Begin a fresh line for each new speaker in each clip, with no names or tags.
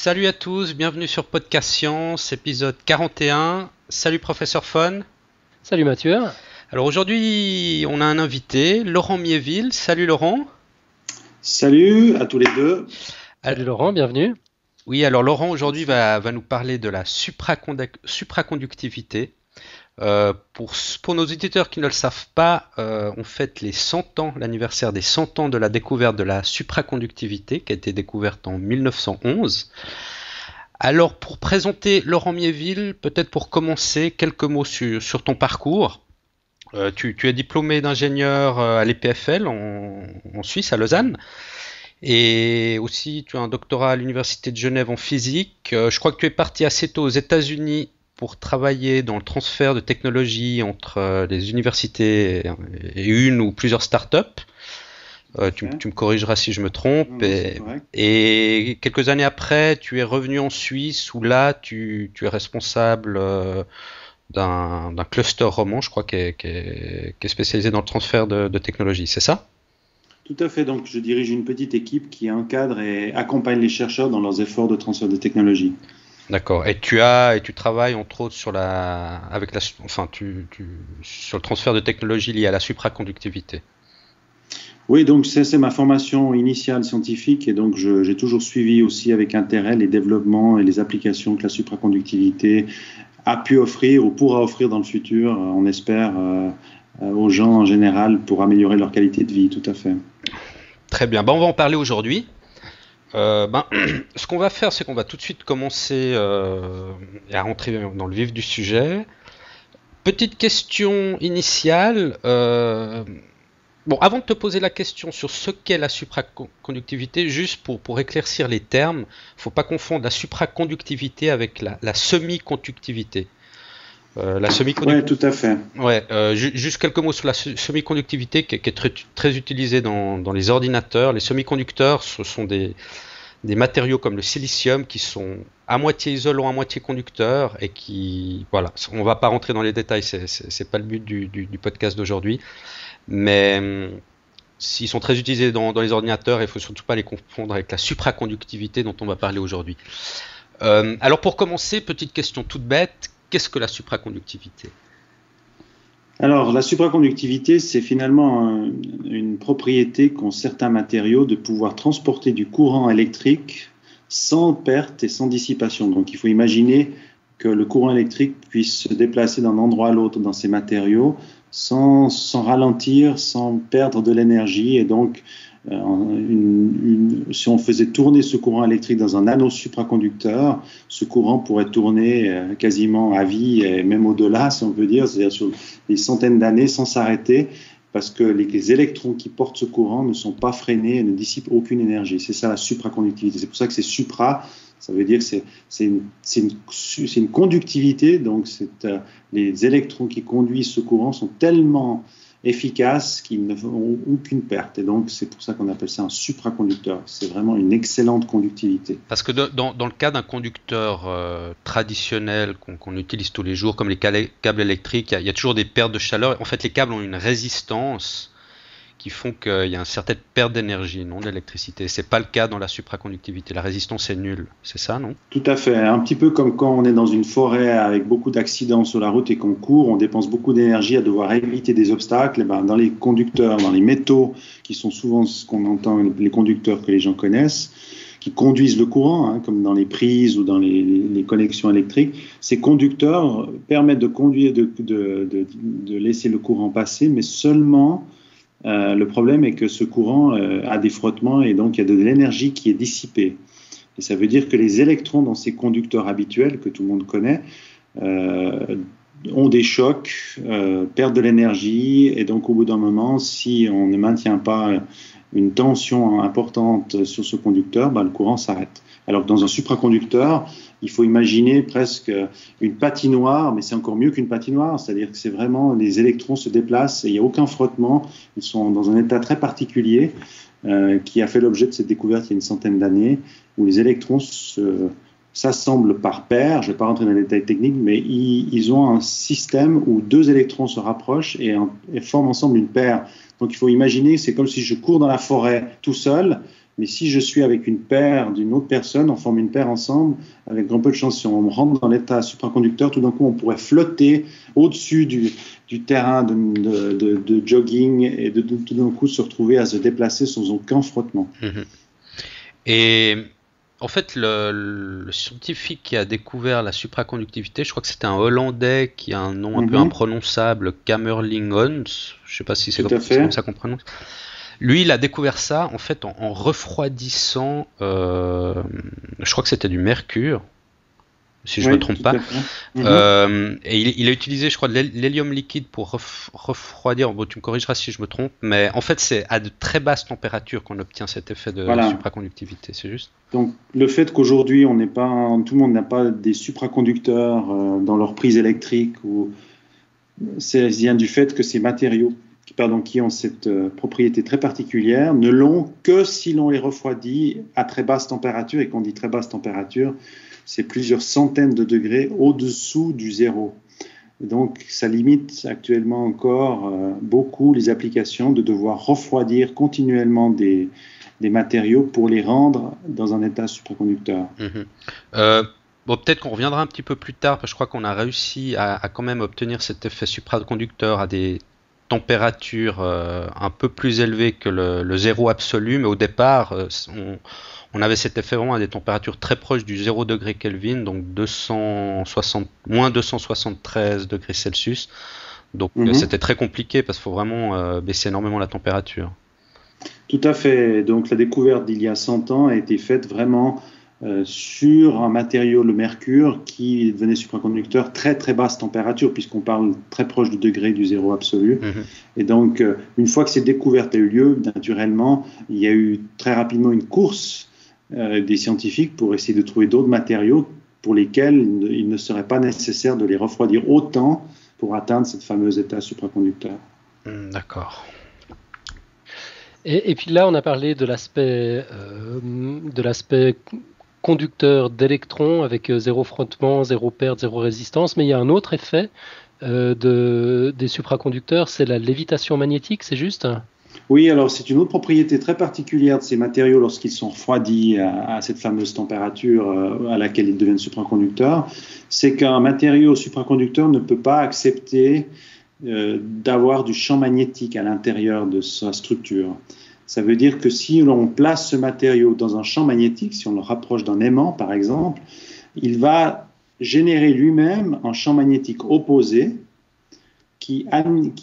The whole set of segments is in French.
Salut à tous, bienvenue sur Podcast Science, épisode 41. Salut professeur Fon.
Salut Mathieu.
Alors aujourd'hui, on a un invité, Laurent Miéville. Salut Laurent.
Salut à tous les deux.
Salut Laurent, bienvenue.
Oui, alors Laurent aujourd'hui va nous parler de la supraconductivité. Pour nos auditeurs qui ne le savent pas, on fête les 100 ans, l'anniversaire des 100 ans de la découverte de la supraconductivité qui a été découverte en 1911. Alors pour présenter Laurent Miéville, peut-être pour commencer, quelques mots sur ton parcours. Tu es diplômé d'ingénieur à l'EPFL en Suisse, à Lausanne. Et aussi, tu as un doctorat à l'Université de Genève en physique. Je crois que tu es parti assez tôt aux États-Unis pour travailler dans le transfert de technologies entre les universités et une ou plusieurs startups. Tu me corrigeras si je me trompe. Et quelques années après, tu es revenu en Suisse où là, tu es responsable d'un cluster roman, je crois, qui est spécialisé dans le transfert de technologies. C'est ça ?
Tout à fait. Donc, je dirige une petite équipe qui encadre et accompagne les chercheurs dans leurs efforts de transfert de technologie.
D'accord. Et tu travailles entre autres sur sur le transfert de technologies liées à la supraconductivité.
Oui, donc c'est ma formation initiale scientifique et donc j'ai toujours suivi aussi avec intérêt les développements et les applications que la supraconductivité a pu offrir ou pourra offrir dans le futur, on espère, aux gens en général pour améliorer leur qualité de vie, tout à fait.
Très bien. On va en parler aujourd'hui. Ce qu'on va faire, c'est qu'on va tout de suite commencer à rentrer dans le vif du sujet. Petite question initiale. Avant de te poser la question sur ce qu'est la supraconductivité, juste pour éclaircir les termes, il ne faut pas confondre la supraconductivité avec la semi-conductivité.
Oui, tout à fait.
Juste quelques mots sur la semi-conductivité qui est très utilisée dans les ordinateurs. Les semi-conducteurs, ce sont des matériaux comme le silicium qui sont à moitié isolants, à moitié conducteurs et qui, voilà, on ne va pas rentrer dans les détails, c'est pas le but du podcast d'aujourd'hui, mais s'ils sont très utilisés dans les ordinateurs, il ne faut surtout pas les confondre avec la supraconductivité dont on va parler aujourd'hui. Alors pour commencer, petite question toute bête. Qu'est-ce que la supraconductivité ?
Alors, la supraconductivité, c'est finalement une propriété qu'ont certains matériaux de pouvoir transporter du courant électrique sans perte et sans dissipation. Donc, il faut imaginer que le courant électrique puisse se déplacer d'un endroit à l'autre dans ces matériaux sans ralentir, sans perdre de l'énergie. Et donc, si on faisait tourner ce courant électrique dans un anneau supraconducteur, ce courant pourrait tourner quasiment à vie et même au-delà, si on peut dire, c'est-à-dire sur des centaines d'années sans s'arrêter, parce que les électrons qui portent ce courant ne sont pas freinés et ne dissipent aucune énergie. C'est ça la supraconductivité. C'est pour ça que c'est supra, ça veut dire que c'est une conductivité, donc les électrons qui conduisent ce courant sont tellement efficaces qu'ils ne font aucune perte. Et donc, c'est pour ça qu'on appelle ça un supraconducteur. C'est vraiment une excellente conductivité.
Parce que dans le cas d'un conducteur traditionnel qu'on utilise tous les jours, comme les câbles électriques, il y a toujours des pertes de chaleur. En fait, les câbles ont une résistance qui font qu'il y a une certaine perte d'énergie, non d'électricité. Ce n'est pas le cas dans la supraconductivité. La résistance est nulle. C'est ça, non ?
Tout à fait. Un petit peu comme quand on est dans une forêt avec beaucoup d'accidents sur la route et qu'on court, on dépense beaucoup d'énergie à devoir éviter des obstacles. Et dans les conducteurs, dans les métaux, qui sont souvent ce qu'on entend, les conducteurs que les gens connaissent, qui conduisent le courant, comme dans les prises ou dans les connexions électriques, ces conducteurs permettent de conduire, de laisser le courant passer, mais seulement... le problème est que ce courant a des frottements et donc il y a de l'énergie qui est dissipée. Et ça veut dire que les électrons dans ces conducteurs habituels que tout le monde connaît ont des chocs, perdent de l'énergie et donc au bout d'un moment, si on ne maintient pas une tension importante sur ce conducteur, le courant s'arrête. Alors que dans un supraconducteur, il faut imaginer presque une patinoire, mais c'est encore mieux qu'une patinoire, c'est-à-dire que c'est vraiment, les électrons se déplacent et il n'y a aucun frottement, ils sont dans un état très particulier qui a fait l'objet de cette découverte il y a une centaine d'années, où les électrons s'assemblent par paires, je ne vais pas rentrer dans les détails techniques, mais ils ont un système où deux électrons se rapprochent et forment ensemble une paire. Donc il faut imaginer, c'est comme si je cours dans la forêt tout seul, Mais si je suis avec une paire d'une autre personne, on forme une paire ensemble, avec grand peu de chance, si on rentre dans l'état supraconducteur, tout d'un coup, on pourrait flotter au-dessus du terrain de jogging et tout d'un coup se retrouver à se déplacer sans aucun frottement.
Et en fait, le scientifique qui a découvert la supraconductivité, je crois que c'était un Hollandais qui a un nom un peu imprononçable, Kamerlingh Onnes, je ne sais pas si c'est comme ça qu'on prononce. Lui, il a découvert ça en fait en refroidissant, je crois que c'était du mercure, si je ne me trompe pas. Et il a utilisé, je crois, de l'hélium liquide pour refroidir. Bon, tu me corrigeras si je me trompe, mais en fait, c'est à de très basses températures qu'on obtient cet effet de supraconductivité, c'est juste.
Donc, le fait qu'aujourd'hui, tout le monde n'a pas des supraconducteurs dans leur prise électrique, ça vient du fait que ces matériaux qui ont cette propriété très particulière ne l'ont que si l'on les refroidit à très basse température. Et quand on dit très basse température, c'est plusieurs centaines de degrés au-dessous du zéro. Et donc, ça limite actuellement encore beaucoup les applications de devoir refroidir continuellement des matériaux pour les rendre dans un état supraconducteur.
Bon, peut-être qu'on reviendra un petit peu plus tard, parce que je crois qu'on a réussi à quand même obtenir cet effet supraconducteur à des températures un peu plus élevées que le zéro absolu, mais au départ, on avait cet effet vraiment à des températures très proches du 0 degré Kelvin, donc moins 273 degrés Celsius. Donc c'était très compliqué parce qu'il faut vraiment baisser énormément la température.
Tout à fait. Donc la découverte d'il y a 100 ans a été faite vraiment sur un matériau, le mercure, qui devenait supraconducteur très très basse température, puisqu'on parle très proche du degré du zéro absolu. Et donc, une fois que cette découverte a eu lieu, naturellement, il y a eu très rapidement une course des scientifiques pour essayer de trouver d'autres matériaux pour lesquels il ne serait pas nécessaire de les refroidir autant pour atteindre cette fameuse état supraconducteur.
D'accord.
Et puis là, on a parlé de l'aspect conducteur d'électrons avec zéro frottement, zéro perte, zéro résistance, mais il y a un autre effet des supraconducteurs, c'est la lévitation magnétique, c'est juste ?
Oui, alors c'est une autre propriété très particulière de ces matériaux lorsqu'ils sont refroidis à cette fameuse température à laquelle ils deviennent supraconducteurs, c'est qu'un matériau supraconducteur ne peut pas accepter d'avoir du champ magnétique à l'intérieur de sa structure. Ça veut dire que si l'on place ce matériau dans un champ magnétique, si on le rapproche d'un aimant par exemple, il va générer lui-même un champ magnétique opposé qui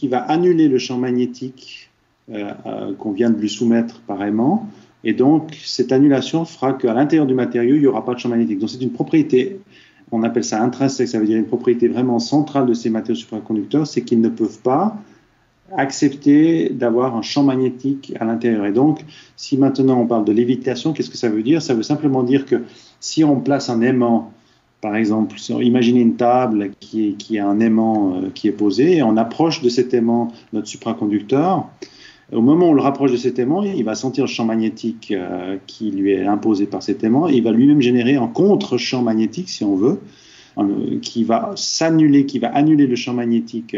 va annuler le champ magnétique qu'on vient de lui soumettre par aimant, et donc cette annulation fera qu'à l'intérieur du matériau, il n'y aura pas de champ magnétique. Donc c'est une propriété, on appelle ça intrinsèque, ça veut dire une propriété vraiment centrale de ces matériaux supraconducteurs, c'est qu'ils ne peuvent pas accepter d'avoir un champ magnétique à l'intérieur. Et donc, si maintenant on parle de lévitation, qu'est-ce que ça veut dire ? Ça veut simplement dire que si on place un aimant, par exemple, imaginez une table qui a un aimant qui est posé, et on approche de cet aimant notre supraconducteur. Au moment où on le rapproche de cet aimant, il va sentir le champ magnétique qui lui est imposé par cet aimant, et il va lui-même générer un contre-champ magnétique, si on veut, qui va annuler le champ magnétique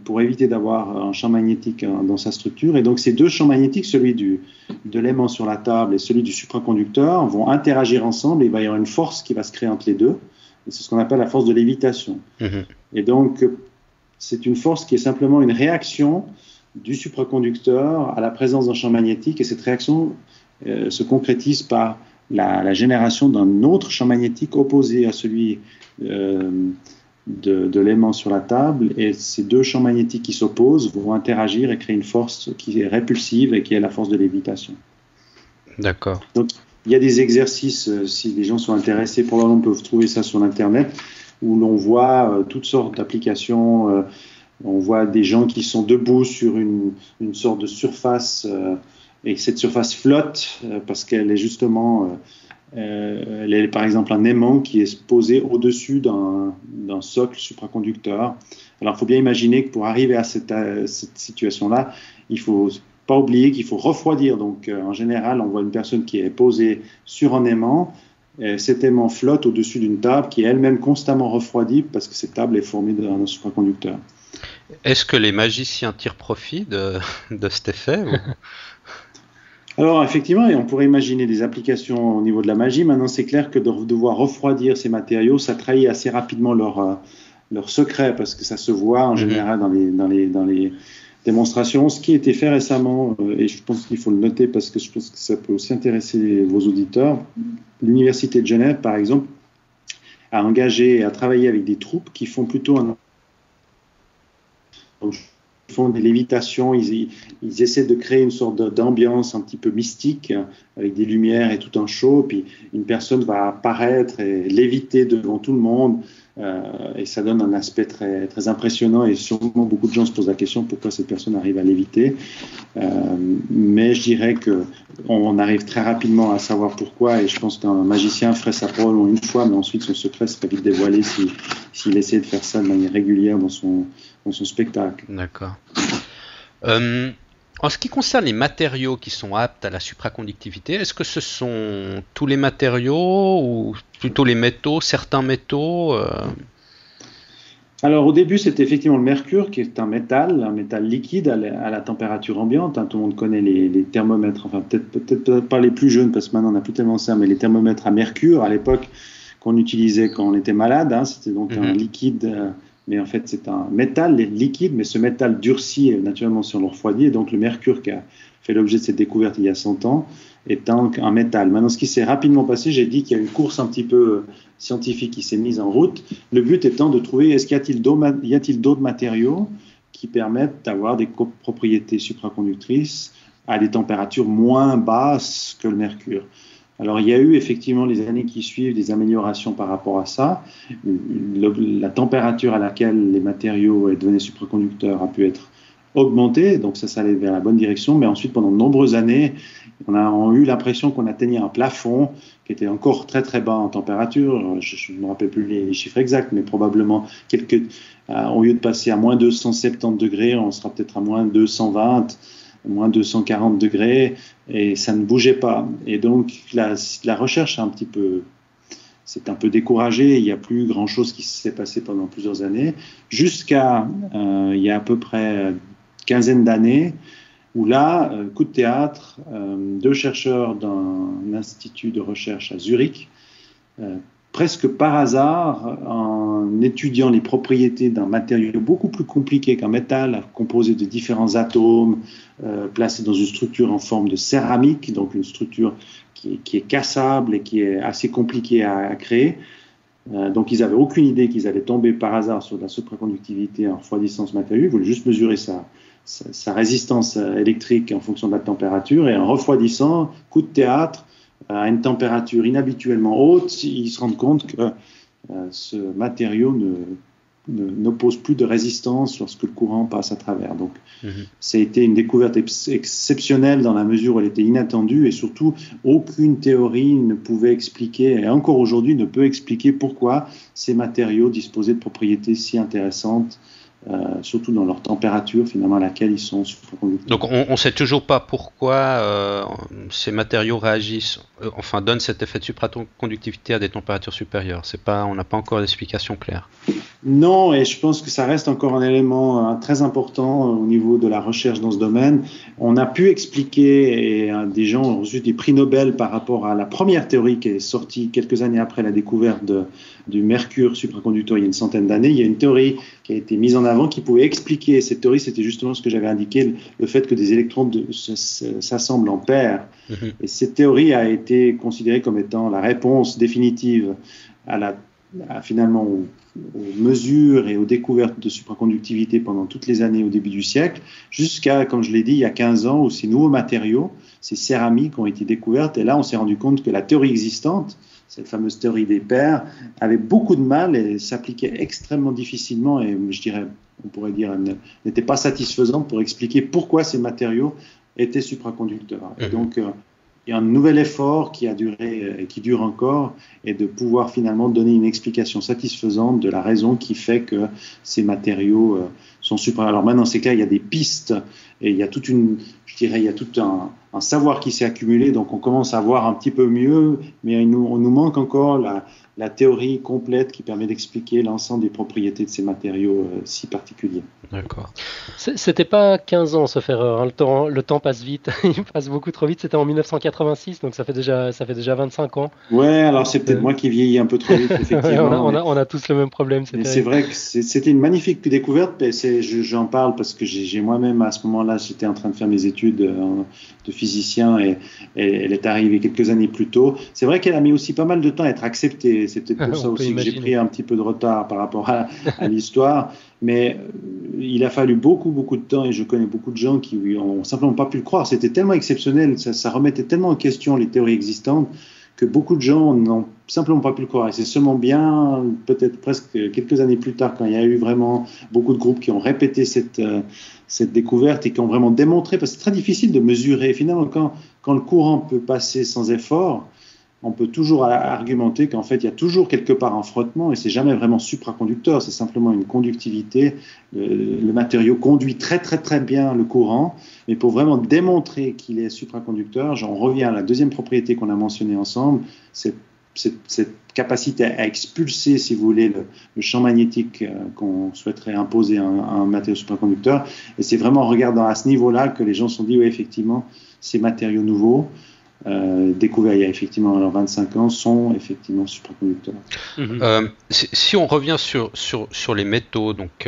pour éviter d'avoir un champ magnétique dans sa structure. Et donc ces deux champs magnétiques, celui de l'aimant sur la table et celui du supraconducteur, vont interagir ensemble, et il va y avoir une force qui va se créer entre les deux. Et c'est ce qu'on appelle la force de lévitation. Et donc c'est une force qui est simplement une réaction du supraconducteur à la présence d'un champ magnétique, et cette réaction se concrétise par la génération d'un autre champ magnétique opposé à celui de l'aimant sur la table, et ces deux champs magnétiques qui s'opposent vont interagir et créer une force qui est répulsive et qui est la force de lévitation.
D'accord.
Donc il y a des exercices, si les gens sont intéressés, probablement peuvent trouver ça sur Internet, où l'on voit toutes sortes d'applications. On voit des gens qui sont debout sur une sorte de surface et cette surface flotte parce qu'elle est justement, elle est par exemple un aimant qui est posé au-dessus d'un socle supraconducteur. Alors il faut bien imaginer que pour arriver à cette situation-là, il ne faut pas oublier qu'il faut refroidir. Donc en général, on voit une personne qui est posée sur un aimant. Cet aimant flotte au-dessus d'une table qui est elle-même constamment refroidie parce que cette table est formée d'un supraconducteur.
Est-ce que les magiciens tirent profit de cet effet ou...
Alors effectivement, et on pourrait imaginer des applications au niveau de la magie. Maintenant, c'est clair que de devoir refroidir ces matériaux, ça trahit assez rapidement leur secret, parce que ça se voit en général dans les démonstrations. Ce qui a été fait récemment, et je pense qu'il faut le noter parce que je pense que ça peut aussi intéresser vos auditeurs, l'Université de Genève, par exemple, a engagé et a travaillé avec des troupes qui font plutôt ils font des lévitations, ils essaient de créer une sorte d'ambiance un petit peu mystique, avec des lumières et tout un show, puis une personne va apparaître et léviter devant tout le monde, et ça donne un aspect très, très impressionnant, et sûrement beaucoup de gens se posent la question pourquoi cette personne arrive à léviter, mais je dirais qu'on arrive très rapidement à savoir pourquoi, et je pense qu'un magicien ferait ça probablement une fois, mais ensuite son secret serait vite dévoilé s'il essayait de faire ça de manière régulière dans son spectacle.
D'accord. En ce qui concerne les matériaux qui sont aptes à la supraconductivité, est-ce que ce sont tous les matériaux ou plutôt les métaux, certains métaux
Alors au début, c'était effectivement le mercure, qui est un métal liquide à la température ambiante. Tout le monde connaît les thermomètres, enfin peut-être pas les plus jeunes, parce que maintenant on n'a plus tellement ça, mais les thermomètres à mercure, à l'époque, qu'on utilisait quand on était malade, c'était donc un liquide, mais en fait c'est un métal liquide, mais ce métal durcit naturellement si on le refroidit, et donc le mercure qui a fait l'objet de cette découverte il y a 100 ans est un métal. Maintenant, ce qui s'est rapidement passé, j'ai dit qu'il y a une course un petit peu scientifique qui s'est mise en route, le but étant de trouver y a-t-il d'autres matériaux qui permettent d'avoir des propriétés supraconductrices à des températures moins basses que le mercure. Alors, il y a eu effectivement les années qui suivent des améliorations par rapport à ça. La température à laquelle les matériaux devenaient supraconducteurs a pu être augmentée, donc ça allait vers la bonne direction. Mais ensuite, pendant de nombreuses années, on a eu l'impression qu'on atteignait un plafond qui était encore très très bas en température. Je ne me rappelle plus les chiffres exacts, mais probablement au lieu de passer à moins 270 degrés, on sera peut-être à moins 220. Moins 240 degrés, et ça ne bougeait pas. Et donc, la recherche s'est un peu découragée. Il n'y a plus grand-chose qui s'est passé pendant plusieurs années, jusqu'à il y a à peu près une quinzaine d'années, où là, coup de théâtre, deux chercheurs d'un institut de recherche à Zurich, presque par hasard, en étudiant les propriétés d'un matériau beaucoup plus compliqué qu'un métal, composé de différents atomes, placés dans une structure en forme de céramique, donc une structure qui est cassable et qui est assez compliquée à créer. Donc ils n'avaient aucune idée qu'ils allaient tomber par hasard sur de la supraconductivité en refroidissant ce matériau. Ils voulaient juste mesurer sa résistance électrique en fonction de la température, et en refroidissant, coup de théâtre, à une température inhabituellement haute, ils se rendent compte que ce matériau n'oppose plus de résistance lorsque le courant passe à travers. Donc, ça a été une découverte exceptionnelle dans la mesure où elle était inattendue, et surtout, aucune théorie ne pouvait expliquer, et encore aujourd'hui ne peut expliquer pourquoi ces matériaux disposaient de propriétés si intéressantes, surtout dans leur température finalement à laquelle ils sont supraconducteurs.
Donc on ne sait toujours pas pourquoi ces matériaux réagissent, donnent cet effet de supraconductivité à des températures supérieures. On n'a pas encore d'explication claire.
Non, et je pense que ça reste encore un élément très important au niveau de la recherche dans ce domaine. On a pu expliquer, et des gens ont reçu des prix Nobel par rapport à la première théorie qui est sortie quelques années après la découverte du mercure supraconducteur il y a une centaine d'années. Il y a une théorie qui a été mise en avant qui pouvait expliquer, cette théorie c'était justement ce que j'avais indiqué, le fait que des électrons s'assemblent en paires. Et cette théorie a été considérée comme étant la réponse définitive finalement aux mesures et aux découvertes de supraconductivité pendant toutes les années au début du siècle, jusqu'à, comme je l'ai dit, il y a 15 ans, où ces nouveaux matériaux, ces céramiques ont été découvertes, et là on s'est rendu compte que la théorie existante, cette fameuse théorie des paires, avait beaucoup de mal et s'appliquait extrêmement difficilement, et je dirais, on pourrait dire, n'était pas satisfaisante pour expliquer pourquoi ces matériaux étaient supraconducteurs. Et donc, il y a un nouvel effort qui a duré et qui dure encore, et de pouvoir finalement donner une explication satisfaisante de la raison qui fait que ces matériaux sont super. Alors maintenant, c'est clair, il y a des pistes et il y a toute une, je dirais, il y a tout un savoir qui s'est accumulé, donc on commence à voir un petit peu mieux, mais on nous manque encore la théorie complète qui permet d'expliquer l'ensemble des propriétés de ces matériaux si particuliers.
D'accord.
C'était pas 15 ans, sauf erreur, hein. Le temps passe vite, il passe beaucoup trop vite. C'était en 1986, donc ça fait déjà 25 ans.
Ouais, alors c'est peut-être moi qui vieillis un peu trop vite, effectivement.
on a tous le même problème.
C'est vrai que c'était une magnifique découverte. J'en parle parce que j'ai moi-même, à ce moment-là, j'étais en train de faire mes études de physicien et elle est arrivée quelques années plus tôt. C'est vrai qu'elle a mis aussi pas mal de temps à être acceptée. C'est peut-être pour ça aussi que j'ai pris un petit peu de retard par rapport à l'histoire. Mais il a fallu beaucoup de temps et je connais beaucoup de gens qui ont simplement pas pu le croire. C'était tellement exceptionnel, ça remettait tellement en question les théories existantes que beaucoup de gens n'ont simplement pas pu le croire. Et c'est seulement bien, peut-être presque quelques années plus tard, quand il y a eu vraiment beaucoup de groupes qui ont répété cette découverte et qui ont vraiment démontré, parce que c'est très difficile de mesurer. Finalement, quand le courant peut passer sans effort, on peut toujours argumenter qu'en fait, il y a toujours quelque part un frottement et c'est jamais vraiment supraconducteur, c'est simplement une conductivité. Le matériau conduit très bien le courant, mais pour vraiment démontrer qu'il est supraconducteur, j'en reviens à la deuxième propriété qu'on a mentionnée ensemble, cette capacité à expulser, si vous voulez, le champ magnétique qu'on souhaiterait imposer à un matériau supraconducteur. Et c'est vraiment en regardant à ce niveau-là que les gens se sont dit, oui, effectivement, ces matériaux nouveaux, découverts il y a effectivement alors 25 ans, sont effectivement supraconducteurs.
Si on revient sur les métaux donc,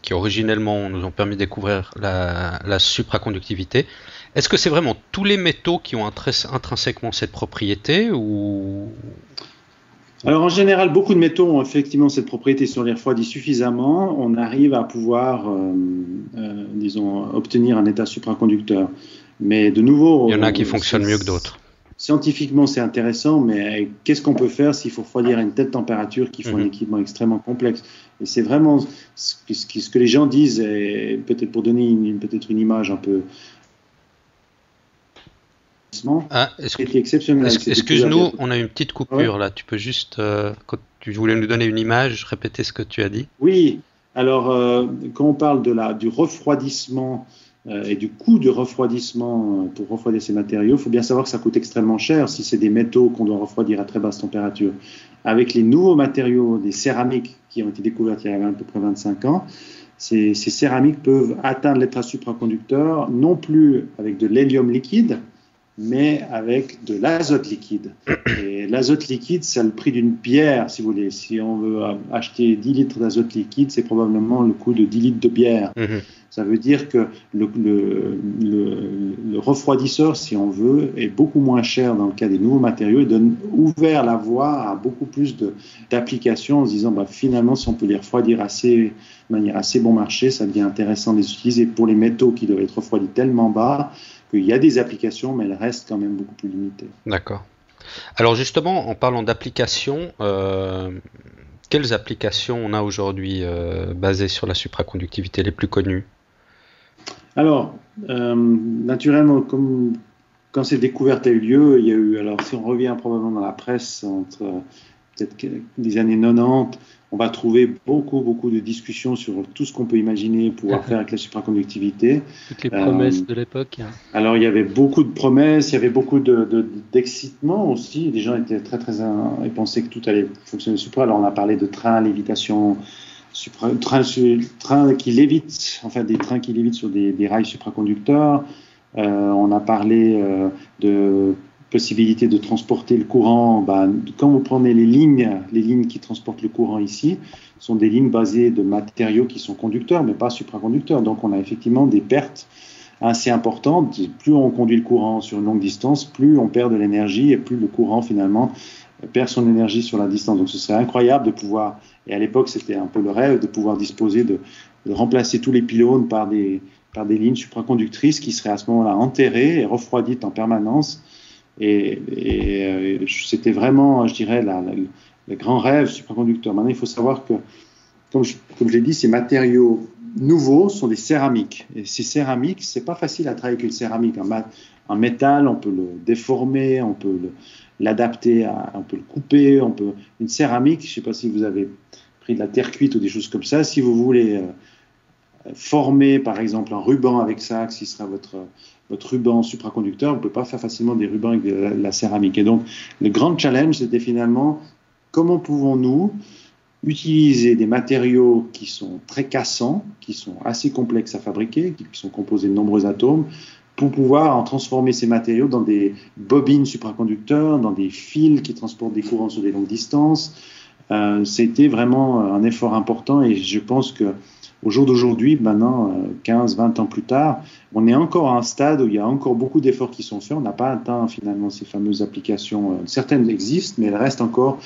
qui originellement nous ont permis de découvrir la supraconductivité, est-ce que c'est vraiment tous les métaux qui ont intrinsèquement cette propriété ou...
Alors en général, beaucoup de métaux ont effectivement cette propriété. Si on les refroidit suffisamment, on arrive à pouvoir, disons, obtenir un état supraconducteur. Mais de nouveau,
il y en a qui fonctionnent mieux que d'autres.
Scientifiquement, c'est intéressant, mais qu'est-ce qu'on peut faire s'il faut refroidir à une telle température qu'il faut un équipement extrêmement complexe? Et c'est vraiment ce que les gens disent, et peut-être pour donner peut-être une image un peu...
Excuse-nous, on a une petite coupure là. Tu peux juste, quand tu voulais nous donner une image, répéter ce que tu as dit?
Oui, alors quand on parle du refroidissement et du coût de refroidissement pour refroidir ces matériaux, il faut bien savoir que ça coûte extrêmement cher si c'est des métaux qu'on doit refroidir à très basse température. Avec les nouveaux matériaux, des céramiques qui ont été découvertes il y a à peu près 25 ans, ces céramiques peuvent atteindre l'état supraconducteur non plus avec de l'hélium liquide, mais avec de l'azote liquide. Et l'azote liquide, c'est le prix d'une bière, si vous voulez. Si on veut acheter 10 litres d'azote liquide, c'est probablement le coût de 10 litres de bière. Ça veut dire que le refroidisseur, si on veut, est beaucoup moins cher dans le cas des nouveaux matériaux et donne ouvert la voie à beaucoup plus d'applications en se disant, finalement, si on peut les refroidir de manière assez bon marché, ça devient intéressant de les utiliser pour les métaux qui doivent être refroidis tellement bas qu'il y a des applications, mais elles restent quand même beaucoup plus limitées.
D'accord. Alors justement, en parlant d'applications, quelles applications on a aujourd'hui basées sur la supraconductivité les plus connues? Alors,
naturellement, quand cette découverte a eu lieu, il y a eu, alors si on revient probablement dans la presse entre peut-être des années 90, on va trouver beaucoup de discussions sur tout ce qu'on peut imaginer pouvoir faire avec la supraconductivité.
Toutes les promesses de l'époque.
Alors il y avait beaucoup de promesses, il y avait beaucoup d'excitement aussi. Les gens étaient très ils pensaient que tout allait fonctionner supra. Alors on a parlé de trains, lévitation, trains qui lévitent, enfin des trains qui lévitent sur des rails supraconducteurs. On a parlé de possibilité de transporter le courant. Quand vous prenez les lignes qui transportent le courant ici, sont des lignes basées de matériaux qui sont conducteurs, mais pas supraconducteurs. Donc on a effectivement des pertes assez importantes. Plus on conduit le courant sur une longue distance, plus on perd de l'énergie et plus le courant finalement perd son énergie sur la distance. Donc ce serait incroyable de pouvoir, et à l'époque c'était un peu le rêve, de pouvoir disposer de remplacer tous les pylônes par des lignes supraconductrices qui seraient à ce moment-là enterrées et refroidies en permanence. Et c'était vraiment, je dirais, le grand rêve supraconducteur. Maintenant, il faut savoir que, comme je l'ai dit, ces matériaux nouveaux sont des céramiques. Et ces céramiques, c'est pas facile à travailler avec une céramique. En métal, on peut le déformer, on peut l'adapter, on peut le couper. Une céramique, je ne sais pas si vous avez pris de la terre cuite ou des choses comme ça. Si vous voulez former par exemple un ruban avec ça, qui sera votre ruban supraconducteur. Vous ne pouvez pas faire facilement des rubans avec de la céramique. Et donc, le grand challenge, c'était finalement comment pouvons-nous utiliser des matériaux qui sont très cassants, qui sont assez complexes à fabriquer, qui sont composés de nombreux atomes, pour pouvoir en transformer ces matériaux dans des bobines supraconducteurs, dans des fils qui transportent des courants sur des longues distances. C'était vraiment un effort important et je pense qu'au jour d'aujourd'hui, maintenant, 15, 20 ans plus tard, on est encore à un stade où il y a encore beaucoup d'efforts qui sont faits. On n'a pas atteint finalement ces fameuses applications. Certaines existent, mais il reste encore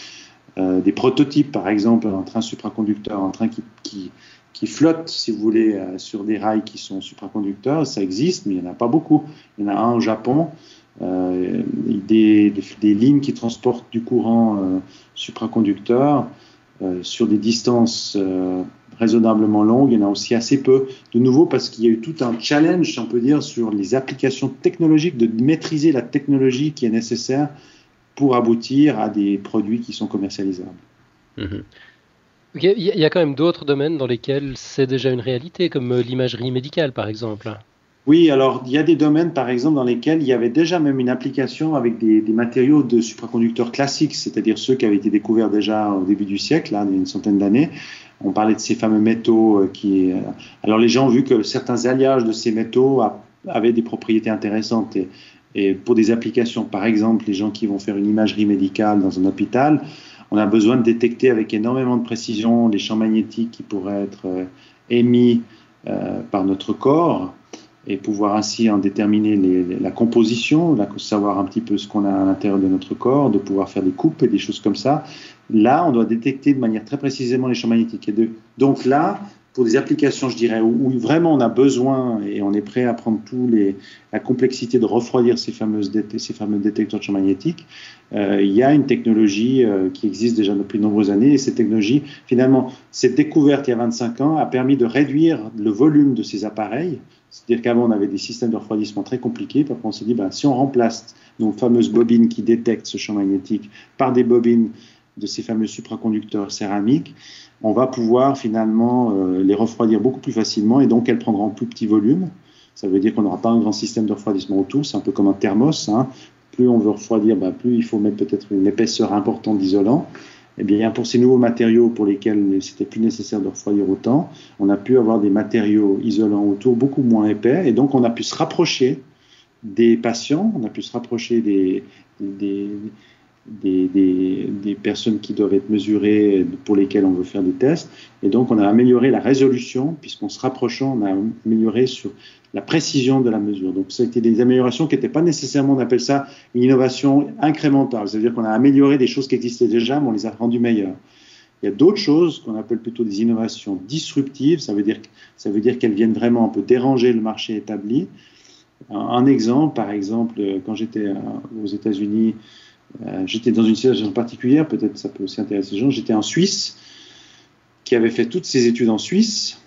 des prototypes, par exemple, un train supraconducteur, un train qui flotte, si vous voulez, sur des rails qui sont supraconducteurs. Ça existe, mais il n'y en a pas beaucoup. Il y en a un au Japon. Des lignes qui transportent du courant supraconducteur sur des distances raisonnablement longues, il y en a aussi assez peu. De nouveau, parce qu'il y a eu tout un challenge, on peut dire, sur les applications technologiques, de maîtriser la technologie qui est nécessaire pour aboutir à des produits qui sont commercialisables.
Il y a quand même d'autres domaines dans lesquels c'est déjà une réalité, comme l'imagerie médicale, par exemple.
Oui, alors il y a des domaines, par exemple, dans lesquels il y avait déjà même une application avec des matériaux de supraconducteurs classiques, c'est-à-dire ceux qui avaient été découverts déjà au début du siècle, il y a une centaine d'années. On parlait de ces fameux métaux alors les gens ont vu que certains alliages de ces métaux avaient des propriétés intéressantes et pour des applications, par exemple, les gens qui vont faire une imagerie médicale dans un hôpital, on a besoin de détecter avec énormément de précision les champs magnétiques qui pourraient être émis par notre corps et pouvoir ainsi en déterminer la composition, savoir un petit peu ce qu'on a à l'intérieur de notre corps, de pouvoir faire des coupes et des choses comme ça. Là, on doit détecter de manière très précisément les champs magnétiques. Donc là, pour des applications, je dirais, où vraiment on a besoin et on est prêt à prendre la complexité de refroidir ces fameux détecteurs de champs magnétiques, il y a une technologie qui existe déjà depuis de nombreuses années et cette technologie, finalement, cette découverte il y a 25 ans a permis de réduire le volume de ces appareils. C'est-à-dire qu'avant, on avait des systèmes de refroidissement très compliqués. Puis après, on s'est dit, si on remplace nos fameuses bobines qui détectent ce champ magnétique par des bobines de ces fameux supraconducteurs céramiques, on va pouvoir finalement les refroidir beaucoup plus facilement et donc elles prendront plus petit volume. Ça veut dire qu'on n'aura pas un grand système de refroidissement autour. C'est un peu comme un thermos. Plus on veut refroidir, plus il faut mettre peut-être une épaisseur importante d'isolant. Eh bien, pour ces nouveaux matériaux pour lesquels c'était plus nécessaire de refroidir autant, on a pu avoir des matériaux isolants autour beaucoup moins épais et donc on a pu se rapprocher des patients, on a pu se rapprocher des personnes qui doivent être mesurées, pour lesquelles on veut faire des tests. Et donc, on a amélioré la résolution, puisqu'en se rapprochant, on a amélioré sur la précision de la mesure. Donc, ça a été des améliorations qui n'étaient pas nécessairement, on appelle ça une innovation incrémentale. C'est-à-dire qu'on a amélioré des choses qui existaient déjà, mais on les a rendues meilleures. Il y a d'autres choses qu'on appelle plutôt des innovations disruptives. Ça veut dire qu'elles viennent vraiment un peu déranger le marché établi. Un exemple, par exemple, quand j'étais aux États-Unis, j'étais dans une situation particulière, peut-être ça peut aussi intéresser les gens. J'étais en Suisse, qui avait fait toutes ses études en Suisse,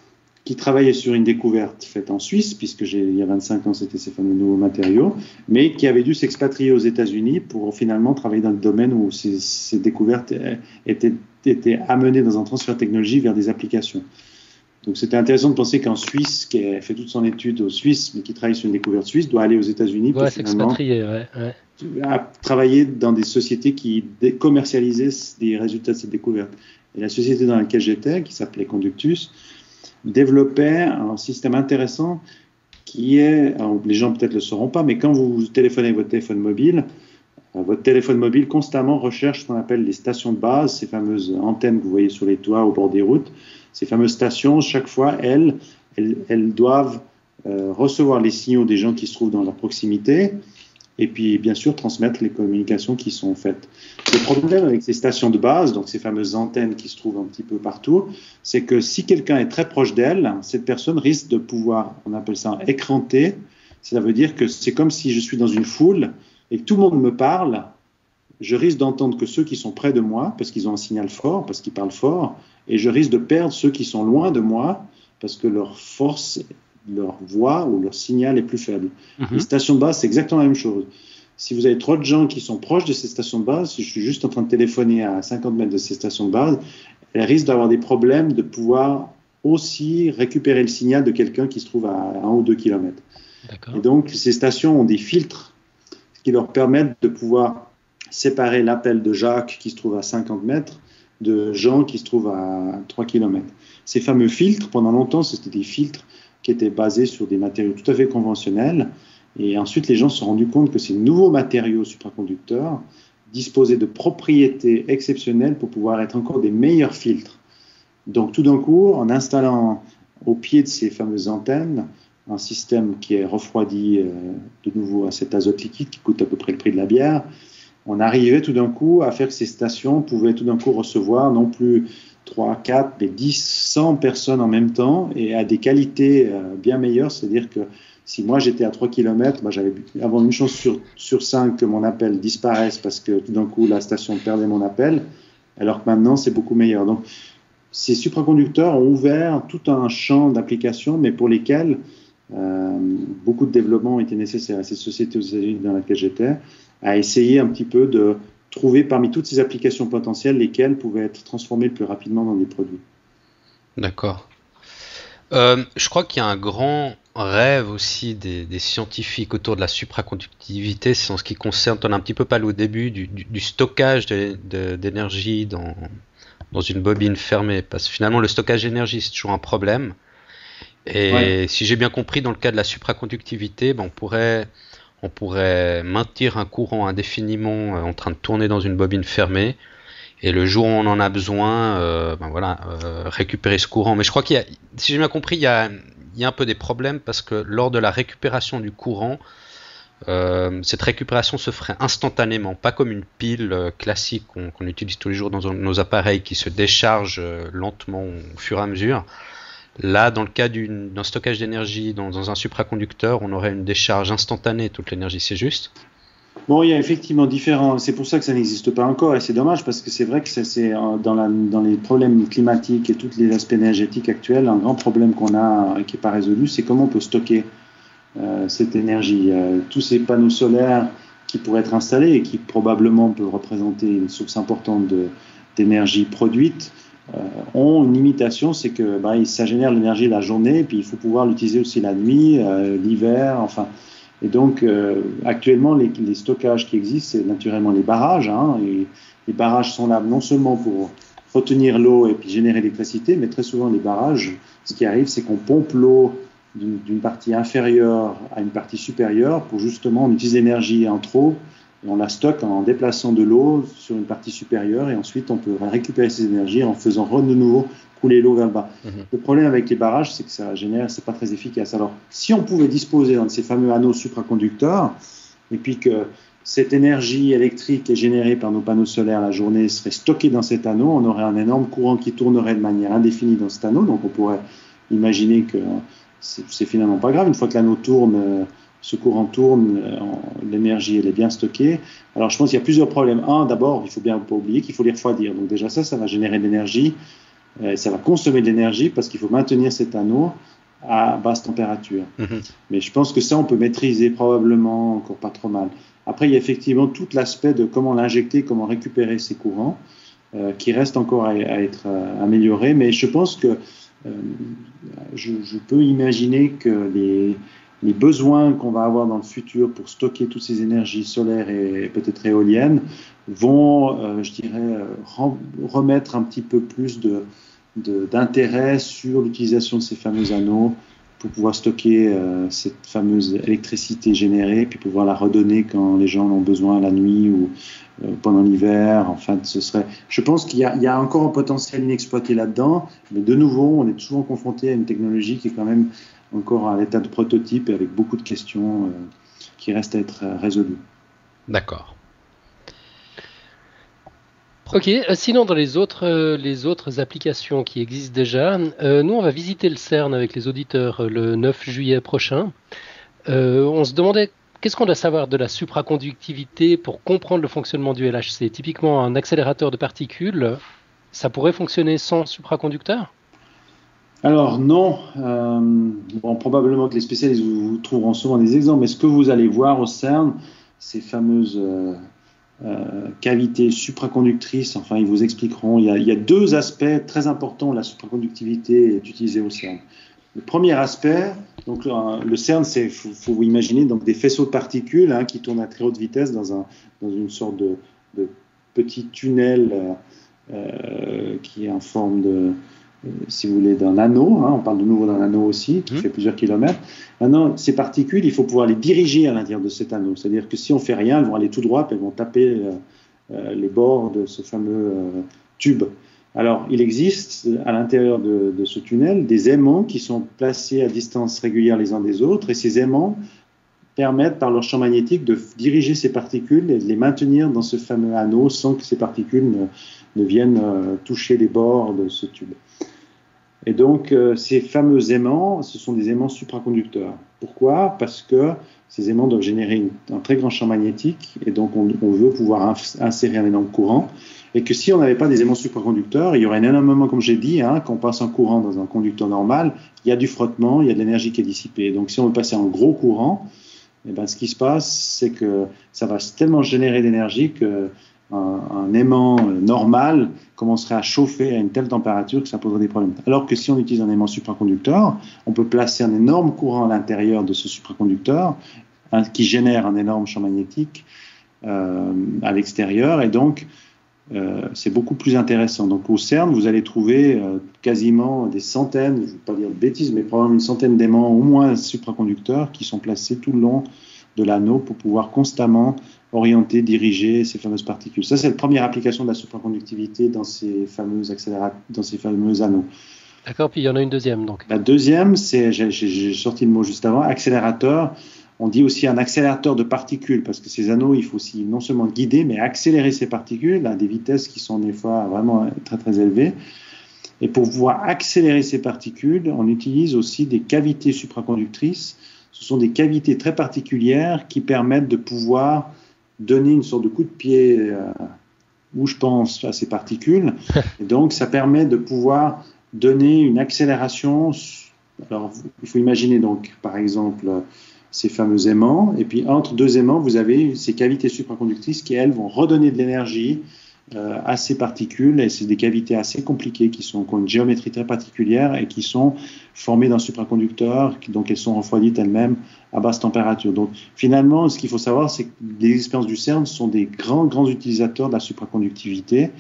qui travaillait sur une découverte faite en Suisse, puisque il y a 25 ans, c'était ces fameux nouveaux matériaux, mais qui avait dû s'expatrier aux États-Unis pour finalement travailler dans le domaine où ces découvertes étaient amenées dans un transfert technologique vers des applications. Donc c'était intéressant de penser qu'un Suisse qui a fait toute son étude aux Suisse, mais qui travaille sur une découverte suisse, doit aller aux États-Unis pour finalement travailler dans des sociétés qui commercialisaient des résultats de cette découverte. Et la société dans laquelle j'étais, qui s'appelait Conductus, développait un système intéressant qui est, alors les gens peut-être ne le sauront pas, mais quand vous téléphonez avec votre téléphone mobile constamment recherche ce qu'on appelle les stations de base, ces fameuses antennes que vous voyez sur les toits au bord des routes. Ces fameuses stations, chaque fois, elles doivent recevoir les signaux des gens qui se trouvent dans leur proximité et puis, bien sûr, transmettre les communications qui sont faites. Le problème avec ces stations de base, donc ces fameuses antennes qui se trouvent un petit peu partout, c'est que si quelqu'un est très proche d'elle, cette personne risque de pouvoir, on appelle ça écranter. Ça veut dire que c'est comme si je suis dans une foule et que tout le monde me parle. Je risque d'entendre que ceux qui sont près de moi, parce qu'ils ont un signal fort, parce qu'ils parlent fort, et je risque de perdre ceux qui sont loin de moi, parce que leur force, leur voix ou leur signal est plus faible. Les stations de base, c'est exactement la même chose. Si vous avez trop de gens qui sont proches de ces stations de base, si je suis juste en train de téléphoner à 50 mètres de ces stations de base, elles risquent d'avoir des problèmes de pouvoir aussi récupérer le signal de quelqu'un qui se trouve à 1 ou 2 kilomètres. Et donc, ces stations ont des filtres qui leur permettent de pouvoir séparer l'appel de Jacques qui se trouve à 50 mètres de Jean qui se trouve à 3 kilomètres. Ces fameux filtres, pendant longtemps, c'était des filtres qui étaient basés sur des matériaux tout à fait conventionnels. Et ensuite, les gens se sont rendus compte que ces nouveaux matériaux supraconducteurs disposaient de propriétés exceptionnelles pour pouvoir être encore des meilleurs filtres. Donc, tout d'un coup, en installant au pied de ces fameuses antennes un système qui est refroidi de nouveau à cet azote liquide qui coûte à peu près le prix de la bière, on arrivait tout d'un coup à faire que ces stations pouvaient tout d'un coup recevoir non plus 3, 4, mais 10, 100 personnes en même temps et à des qualités bien meilleures. C'est-à-dire que si moi j'étais à 3 km, j'avais avant une chance sur 5 que mon appel disparaisse parce que tout d'un coup la station perdait mon appel, alors que maintenant c'est beaucoup meilleur. Donc ces supraconducteurs ont ouvert tout un champ d'applications, mais pour lesquels beaucoup de développement ont été nécessaires. À cette société aux États-Unis dans laquelle j'étais, à essayer un petit peu de trouver parmi toutes ces applications potentielles lesquelles pouvaient être transformées le plus rapidement dans des produits.
D'accord. Je crois qu'il y a un grand rêve aussi des scientifiques autour de la supraconductivité, c'est en ce qui concerne, on a un petit peu parlé au début, du stockage d'énergie dans une bobine fermée, parce que finalement le stockage d'énergie c'est toujours un problème. Et si j'ai bien compris, dans le cas de la supraconductivité, on pourrait maintenir un courant indéfiniment en train de tourner dans une bobine fermée, et le jour où on en a besoin, récupérer ce courant. Mais je crois si j'ai bien compris, il y a un peu des problèmes parce que lors de la récupération du courant, cette récupération se ferait instantanément, pas comme une pile classique qu'on utilise tous les jours dans nos appareils qui se décharge lentement au fur et à mesure. Là, dans le cas d'un stockage d'énergie dans un supraconducteur, on aurait une décharge instantanée de toute l'énergie, c'est juste ?
Bon, il y a effectivement différents. C'est pour ça que ça n'existe pas encore et c'est dommage parce que c'est vrai que c'est dans les problèmes climatiques et tous les aspects énergétiques actuels, un grand problème qu'on a qui n'est pas résolu, c'est comment on peut stocker cette énergie. Tous ces panneaux solaires qui pourraient être installés et qui probablement peuvent représenter une source importante d'énergie produite. Ont une limitation, c'est que ça génère l'énergie la journée, et puis il faut pouvoir l'utiliser aussi la nuit, l'hiver, enfin. Et donc, actuellement, les stockages qui existent, c'est naturellement les barrages. Et les barrages sont là non seulement pour retenir l'eau et puis générer l'électricité, mais très souvent les barrages, ce qui arrive, c'est qu'on pompe l'eau d'une partie inférieure à une partie supérieure pour justement on utilise l'énergie en trop. Et on la stocke en déplaçant de l'eau sur une partie supérieure et ensuite on peut récupérer ces énergies en faisant de nouveau couler l'eau vers le bas. Le problème avec les barrages, c'est que c'est pas très efficace. Alors, si on pouvait disposer d'un de ces fameux anneaux supraconducteurs et puis que cette énergie électrique est générée par nos panneaux solaires la journée serait stockée dans cet anneau, on aurait un énorme courant qui tournerait de manière indéfinie dans cet anneau. Donc, on pourrait imaginer que c'est finalement pas grave. Une fois que l'anneau tourne, ce courant tourne, l'énergie elle est bien stockée. Alors je pense qu'il y a plusieurs problèmes. D'abord, il faut bien pas oublier qu'il faut les refroidir. Donc déjà ça va générer de l'énergie, ça va consommer de l'énergie parce qu'il faut maintenir cet anneau à basse température. Mais je pense que ça on peut maîtriser probablement encore pas trop mal. Après il y a effectivement tout l'aspect de comment l'injecter, comment récupérer ces courants qui reste encore à être amélioré. Mais je pense que je peux imaginer que les besoins qu'on va avoir dans le futur pour stocker toutes ces énergies solaires et peut-être éoliennes vont, remettre un petit peu plus d'intérêt sur l'utilisation de ces fameux anneaux pour pouvoir stocker cette fameuse électricité générée puis pouvoir la redonner quand les gens en ont besoin la nuit ou pendant l'hiver. Enfin, je pense qu'il y a encore un potentiel inexploité là-dedans, mais de nouveau, on est toujours confronté à une technologie qui est quand même encore à l'état de prototype et avec beaucoup de questions qui restent à être résolues.
D'accord.
Ok, sinon dans les autres applications qui existent déjà, nous on va visiter le CERN avec les auditeurs le 9 juillet prochain. On se demandait qu'est-ce qu'on doit savoir de la supraconductivité pour comprendre le fonctionnement du LHC. Typiquement un accélérateur de particules, ça pourrait fonctionner sans supraconducteur ?
Alors non, probablement que les spécialistes vous trouveront souvent des exemples, mais ce que vous allez voir au CERN, ces fameuses cavité supraconductrice. Enfin, ils vous expliqueront. Il y a deux aspects très importants où la supraconductivité est utilisée au CERN. Le premier aspect, donc le CERN, faut vous imaginer donc des faisceaux de particules qui tournent à très haute vitesse dans une sorte de petit tunnel qui est en forme de, si vous voulez, d'un anneau. On parle de nouveau d'un anneau aussi, qui fait plusieurs kilomètres. Maintenant, ces particules, il faut pouvoir les diriger à l'intérieur de cet anneau. C'est-à-dire que si on fait rien, elles vont aller tout droit, puis elles vont taper les bords de ce fameux tube. Alors, il existe à l'intérieur de ce tunnel des aimants qui sont placés à distance régulière les uns des autres, et ces aimants permettent, par leur champ magnétique, de diriger ces particules et de les maintenir dans ce fameux anneau sans que ces particules ne viennent toucher les bords de ce tube. Et donc, ces fameux aimants, ce sont des aimants supraconducteurs. Pourquoi ? Parce que ces aimants doivent générer un très grand champ magnétique, et donc on veut pouvoir insérer un énorme courant, et que si on n'avait pas des aimants supraconducteurs, il y aurait énormément, comme j'ai dit, quand on passe un courant dans un conducteur normal, il y a du frottement, il y a de l'énergie qui est dissipée. Donc si on veut passer en gros courant, ce qui se passe, c'est que ça va tellement générer d'énergie qu'un aimant normal commencerait à chauffer à une telle température que ça poserait des problèmes. Alors que si on utilise un aimant supraconducteur, on peut placer un énorme courant à l'intérieur de ce supraconducteur qui génère un énorme champ magnétique à l'extérieur, et donc c'est beaucoup plus intéressant. Donc au CERN, vous allez trouver quasiment des centaines, je ne veux pas dire de bêtises, mais probablement une centaine d'aimants au moins supraconducteurs qui sont placés tout le long de l'anneau pour pouvoir constamment orienter, diriger ces fameuses particules. Ça, c'est la première application de la supraconductivité dans ces fameux anneaux.
D'accord, puis il y en a une deuxième donc.
La deuxième, j'ai sorti le mot juste avant, accélérateur. On dit aussi un accélérateur de particules, parce que ces anneaux, il faut aussi non seulement guider, mais accélérer ces particules à des vitesses qui sont des fois vraiment très très élevées. Et pour pouvoir accélérer ces particules, on utilise aussi des cavités supraconductrices. Ce sont des cavités très particulières qui permettent de pouvoir donner une sorte de coup de pied où je pense à ces particules. Et donc, ça permet de pouvoir donner une accélération. Alors, il faut imaginer donc, par exemple, ces fameux aimants, et puis entre deux aimants, vous avez ces cavités supraconductrices qui, elles, vont redonner de l'énergie à ces particules, et c'est des cavités assez compliquées qui ont une géométrie très particulière et qui sont formées d'un supraconducteur, donc elles sont refroidies elles-mêmes à basse température. Donc finalement, ce qu'il faut savoir, c'est que les expériences du CERN sont des grands utilisateurs de la supraconductivité,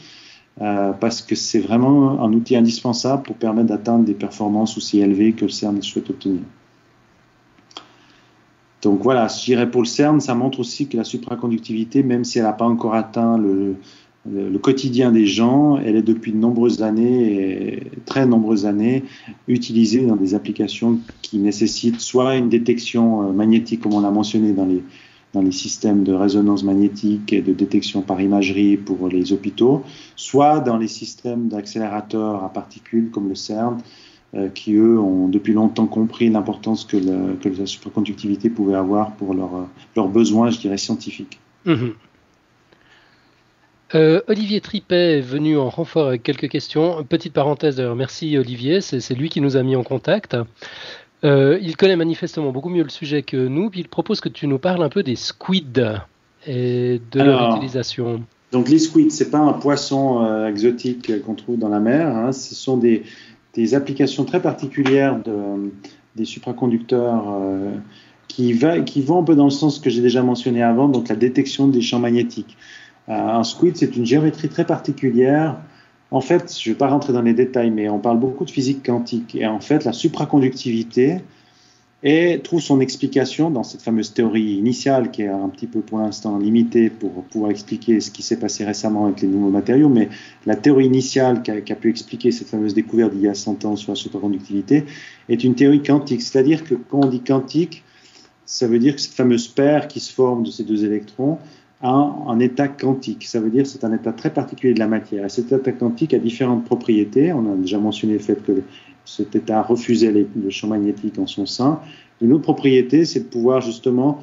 parce que c'est vraiment un outil indispensable pour permettre d'atteindre des performances aussi élevées que le CERN souhaite obtenir. Donc voilà, je dirais pour le CERN, ça montre aussi que la supraconductivité, même si elle n'a pas encore atteint le quotidien des gens, elle est depuis de nombreuses années, très nombreuses années, utilisée dans des applications qui nécessitent soit une détection magnétique, comme on l'a mentionné dans les systèmes de résonance magnétique et de détection par imagerie pour les hôpitaux, soit dans les systèmes d'accélérateurs à particules comme le CERN, qui eux ont depuis longtemps compris l'importance que la supraconductivité pouvait avoir pour leurs besoins, je dirais, scientifiques.
Olivier Tripet est venu en renfort avec quelques questions. Petite parenthèse d'ailleurs, merci Olivier, c'est lui qui nous a mis en contact. Il connaît manifestement beaucoup mieux le sujet que nous, puis il propose que tu nous parles un peu des squids et de leur utilisation.
Donc les squids, c'est pas un poisson exotique qu'on trouve dans la mer, ce sont des applications très particulières des supraconducteurs qui vont un peu dans le sens que j'ai déjà mentionné avant, donc la détection des champs magnétiques. Un squid, c'est une géométrie très particulière. En fait, je ne vais pas rentrer dans les détails, mais on parle beaucoup de physique quantique. Et en fait, la supraconductivité trouve son explication dans cette fameuse théorie initiale qui est un petit peu pour l'instant limitée pour pouvoir expliquer ce qui s'est passé récemment avec les nouveaux matériaux. Mais la théorie initiale qui a pu expliquer cette fameuse découverte d'il y a 100 ans sur la supraconductivité est une théorie quantique. C'est-à-dire que quand on dit quantique, ça veut dire que cette fameuse paire qui se forme de ces deux électrons a un état quantique. Ça veut dire que c'est un état très particulier de la matière. Et cet état quantique a différentes propriétés. On a déjà mentionné le fait que cet état refusait le champ magnétique en son sein. Une autre propriété, c'est de pouvoir justement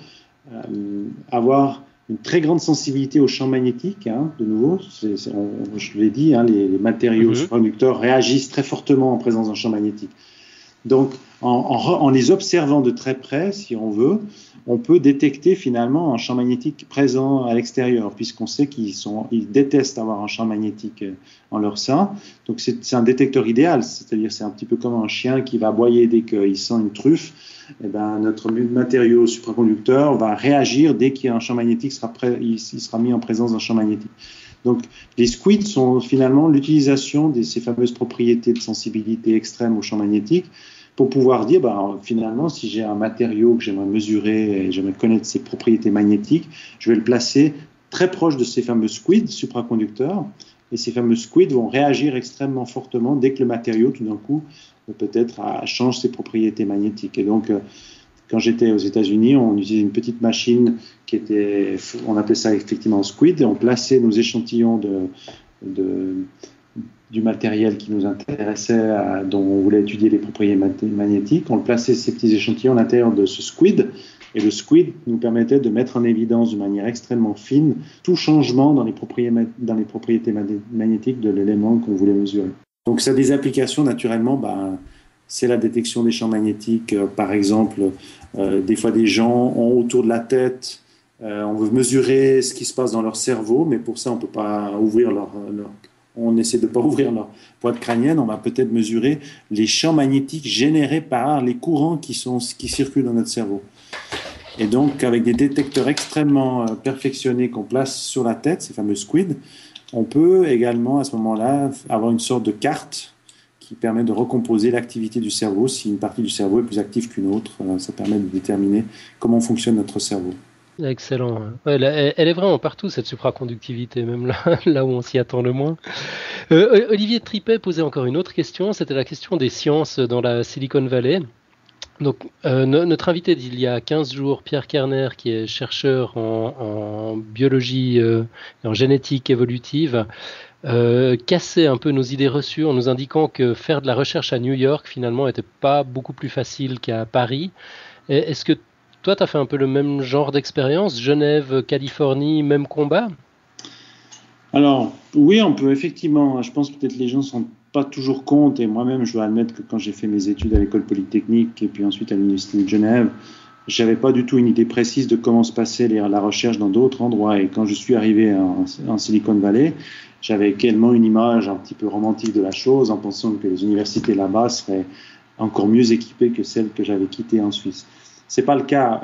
avoir une très grande sensibilité au champ magnétique. De nouveau, je l'ai dit, les matériaux supraconducteurs réagissent très fortement en présence d'un champ magnétique. Donc, en les observant de très près, si on veut, on peut détecter finalement un champ magnétique présent à l'extérieur, puisqu'on sait qu'ils détestent avoir un champ magnétique en leur sein. Donc, c'est un détecteur idéal, c'est-à-dire c'est un petit peu comme un chien qui va aboyer dès qu'il sent une truffe. Eh ben, notre matériau supraconducteur va réagir dès qu'il y a un champ magnétique, il sera mis en présence d'un champ magnétique. Donc, les squids sont finalement l'utilisation de ces fameuses propriétés de sensibilité extrême au champ magnétique pour pouvoir dire, finalement, si j'ai un matériau que j'aimerais mesurer et j'aimerais connaître ses propriétés magnétiques, je vais le placer très proche de ces fameux squids supraconducteurs. Et ces fameux squids vont réagir extrêmement fortement dès que le matériau, tout d'un coup, peut-être change ses propriétés magnétiques. Et donc, quand j'étais aux États-Unis, on utilisait une petite machine on appelait ça effectivement un squid, et on plaçait nos échantillons du matériel qui nous intéressait, dont on voulait étudier les propriétés magnétiques. On plaçait ces petits échantillons à l'intérieur de ce squid, et le squid nous permettait de mettre en évidence de manière extrêmement fine tout changement dans les propriétés magnétiques de l'élément qu'on voulait mesurer. Donc ça a des applications naturellement, c'est la détection des champs magnétiques. Par exemple, des fois des gens ont autour de la tête, on veut mesurer ce qui se passe dans leur cerveau, mais pour ça on ne peut pas ouvrir on essaie de ne pas ouvrir leur boîte crânienne. On va peut-être mesurer les champs magnétiques générés par les courants qui circulent dans notre cerveau. Et donc, avec des détecteurs extrêmement perfectionnés qu'on place sur la tête, ces fameux squids, on peut également, à ce moment-là, avoir une sorte de carte qui permet de recomposer l'activité du cerveau. Si une partie du cerveau est plus active qu'une autre, ça permet de déterminer comment fonctionne notre cerveau.
Excellent. Ouais, elle est vraiment partout, cette supraconductivité, même là où on s'y attend le moins. Olivier Tripet posait encore une autre question, c'était la question des sciences dans la Silicon Valley. Donc, notre invité d'il y a 15 jours, Pierre Kerner, qui est chercheur en biologie et en génétique évolutive, cassait un peu nos idées reçues en nous indiquant que faire de la recherche à New York, finalement, n'était pas beaucoup plus facile qu'à Paris. Est-ce que toi, tu as fait un peu le même genre d'expérience, Genève, Californie, même combat?
Alors, oui, on peut effectivement, je pense peut-être les gens ne se rendent pas toujours compte, et moi-même, je dois admettre que quand j'ai fait mes études à l'école polytechnique et puis ensuite à l'université de Genève, j'avais pas du tout une idée précise de comment se passait la recherche dans d'autres endroits. Et quand je suis arrivé en Silicon Valley, j'avais également une image un petit peu romantique de la chose, en pensant que les universités là-bas seraient encore mieux équipées que celles que j'avais quittées en Suisse. C'est pas le cas.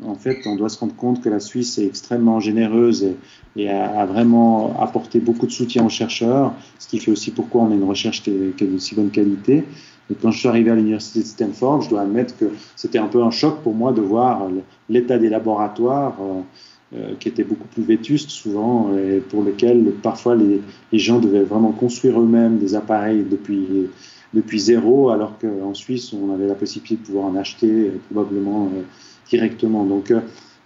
En fait, on doit se rendre compte que la Suisse est extrêmement généreuse et a vraiment apporté beaucoup de soutien aux chercheurs, ce qui fait aussi pourquoi on a une recherche qui est de si bonne qualité. Et quand je suis arrivé à l'université de Stanford, je dois admettre que c'était un peu un choc pour moi de voir l'état des laboratoires qui était beaucoup plus vétuste souvent, et pour lequel parfois les gens devaient vraiment construire eux-mêmes des appareils depuis zéro, alors qu'en Suisse, on avait la possibilité de pouvoir en acheter probablement directement. Donc,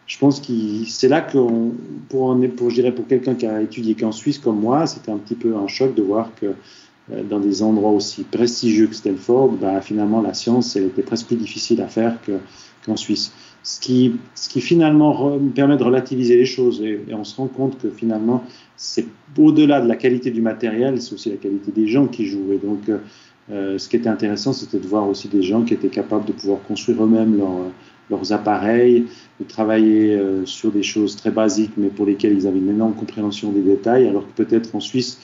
je pense que c'est là que, je dirais pour quelqu'un qui a étudié qu'en Suisse comme moi, c'était un petit peu un choc de voir que dans des endroits aussi prestigieux que Stanford, finalement, la science, elle était presque plus difficile à faire qu'en Suisse. Ce qui finalement permet de relativiser les choses, et on se rend compte que finalement, c'est au-delà de la qualité du matériel, c'est aussi la qualité des gens qui jouent. Et donc, ce qui était intéressant, c'était de voir aussi des gens qui étaient capables de pouvoir construire eux-mêmes leurs appareils, de travailler sur des choses très basiques, mais pour lesquelles ils avaient une énorme compréhension des détails, alors que peut-être en Suisse,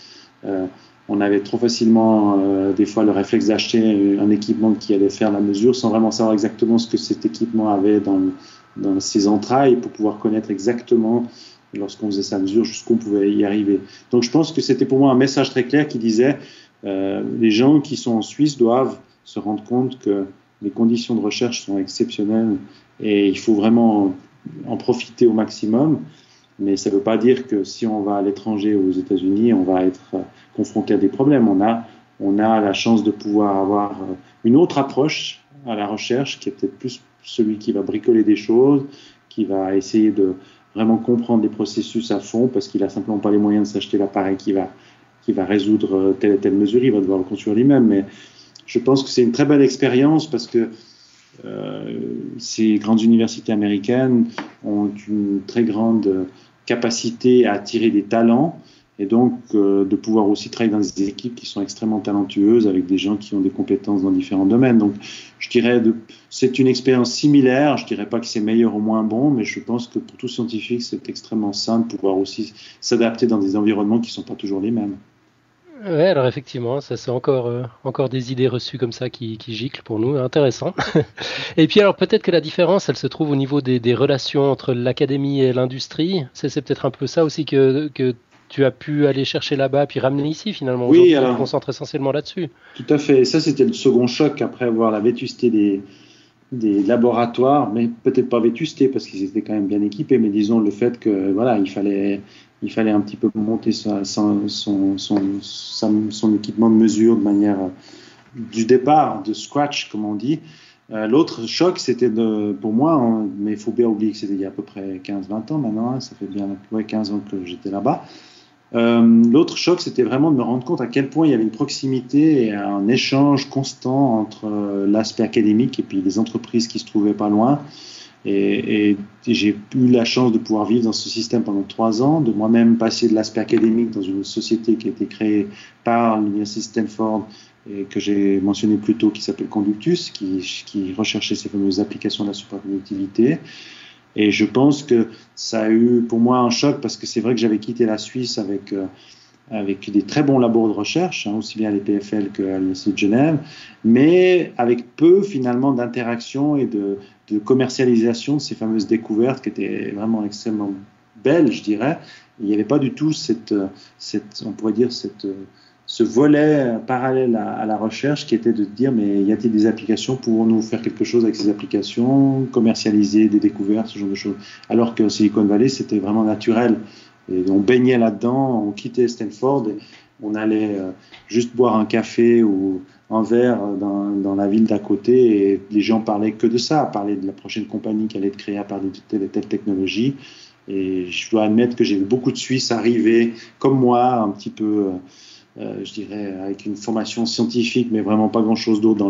on avait trop facilement des fois le réflexe d'acheter un équipement qui allait faire la mesure sans vraiment savoir exactement ce que cet équipement avait dans ses entrailles pour pouvoir connaître exactement, lorsqu'on faisait sa mesure, jusqu'où on pouvait y arriver. Donc je pense que c'était pour moi un message très clair qui disait les gens qui sont en Suisse doivent se rendre compte que les conditions de recherche sont exceptionnelles et il faut vraiment en profiter au maximum. Mais ça ne veut pas dire que si on va à l'étranger ou aux États-Unis, on va être confronté à des problèmes. On a la chance de pouvoir avoir une autre approche à la recherche, qui est peut-être plus celui qui va bricoler des choses, qui va essayer de vraiment comprendre les processus à fond, parce qu'il n'a simplement pas les moyens de s'acheter l'appareil qui va résoudre telle et telle mesure. Il va devoir le construire lui-même. Mais je pense que c'est une très belle expérience parce que ces grandes universités américaines ont une très grande capacité à attirer des talents et donc de pouvoir aussi travailler dans des équipes qui sont extrêmement talentueuses avec des gens qui ont des compétences dans différents domaines. Donc je dirais c'est une expérience similaire, je dirais pas que c'est meilleur ou moins bon, mais je pense que pour tout scientifique c'est extrêmement sain de pouvoir aussi s'adapter dans des environnements qui sont pas toujours les mêmes.
Ouais, alors effectivement, ça c'est encore des idées reçues comme ça qui giclent pour nous, intéressant. Et puis alors peut-être que la différence, elle se trouve au niveau des relations entre l'académie et l'industrie. C'est peut-être un peu ça aussi que tu as pu aller chercher là-bas puis ramener ici finalement.
Oui,
Aujourd'hui, tu
alors
te concentres essentiellement là-dessus.
tout à fait. Ça, c'était le second choc après avoir la vétusté des laboratoires, mais peut-être pas vétusté parce qu'ils étaient quand même bien équipés, mais disons le fait que voilà, il fallait un petit peu monter son équipement de mesure de manière du départ, de scratch comme on dit. L'autre choc, c'était pour moi, mais il faut bien oublier que c'était il y a à peu près 15-20 ans maintenant, ça fait bien 15 ans que j'étais là-bas. L'autre choc, c'était vraiment de me rendre compte à quel point il y avait une proximité et un échange constant entre l'aspect académique et puis les entreprises qui se trouvaient pas loin. Et j'ai eu la chance de pouvoir vivre dans ce système pendant 3 ans, de moi-même passer de l'aspect académique dans une société qui a été créée par l'université Stanford et que j'ai mentionné plus tôt, qui s'appelle Conductus, qui recherchait ces fameuses applications de la supraconductivité. Et je pense que ça a eu pour moi un choc parce que c'est vrai que j'avais quitté la Suisse avec des très bons labos de recherche, aussi bien à l'EPFL qu'à l'Université de Genève, mais avec peu finalement d'interaction et de commercialisation de ces fameuses découvertes qui étaient vraiment extrêmement belles, je dirais. Il n'y avait pas du tout on pourrait dire ce volet parallèle à la recherche qui était de dire mais y a-t-il des applications, pouvons-nous faire quelque chose avec ces applications, commercialiser des découvertes, ce genre de choses. Alors que Silicon Valley, c'était vraiment naturel. Et on baignait là-dedans, on quittait Stanford, et on allait juste boire un café ou un verre dans la ville d'à côté et les gens parlaient que de ça, parlaient de la prochaine compagnie qui allait être créée par telle et telle technologie. Et je dois admettre que j'ai vu beaucoup de Suisses arriver comme moi, un petit peu... je dirais, avec une formation scientifique, mais vraiment pas grand-chose d'autre dans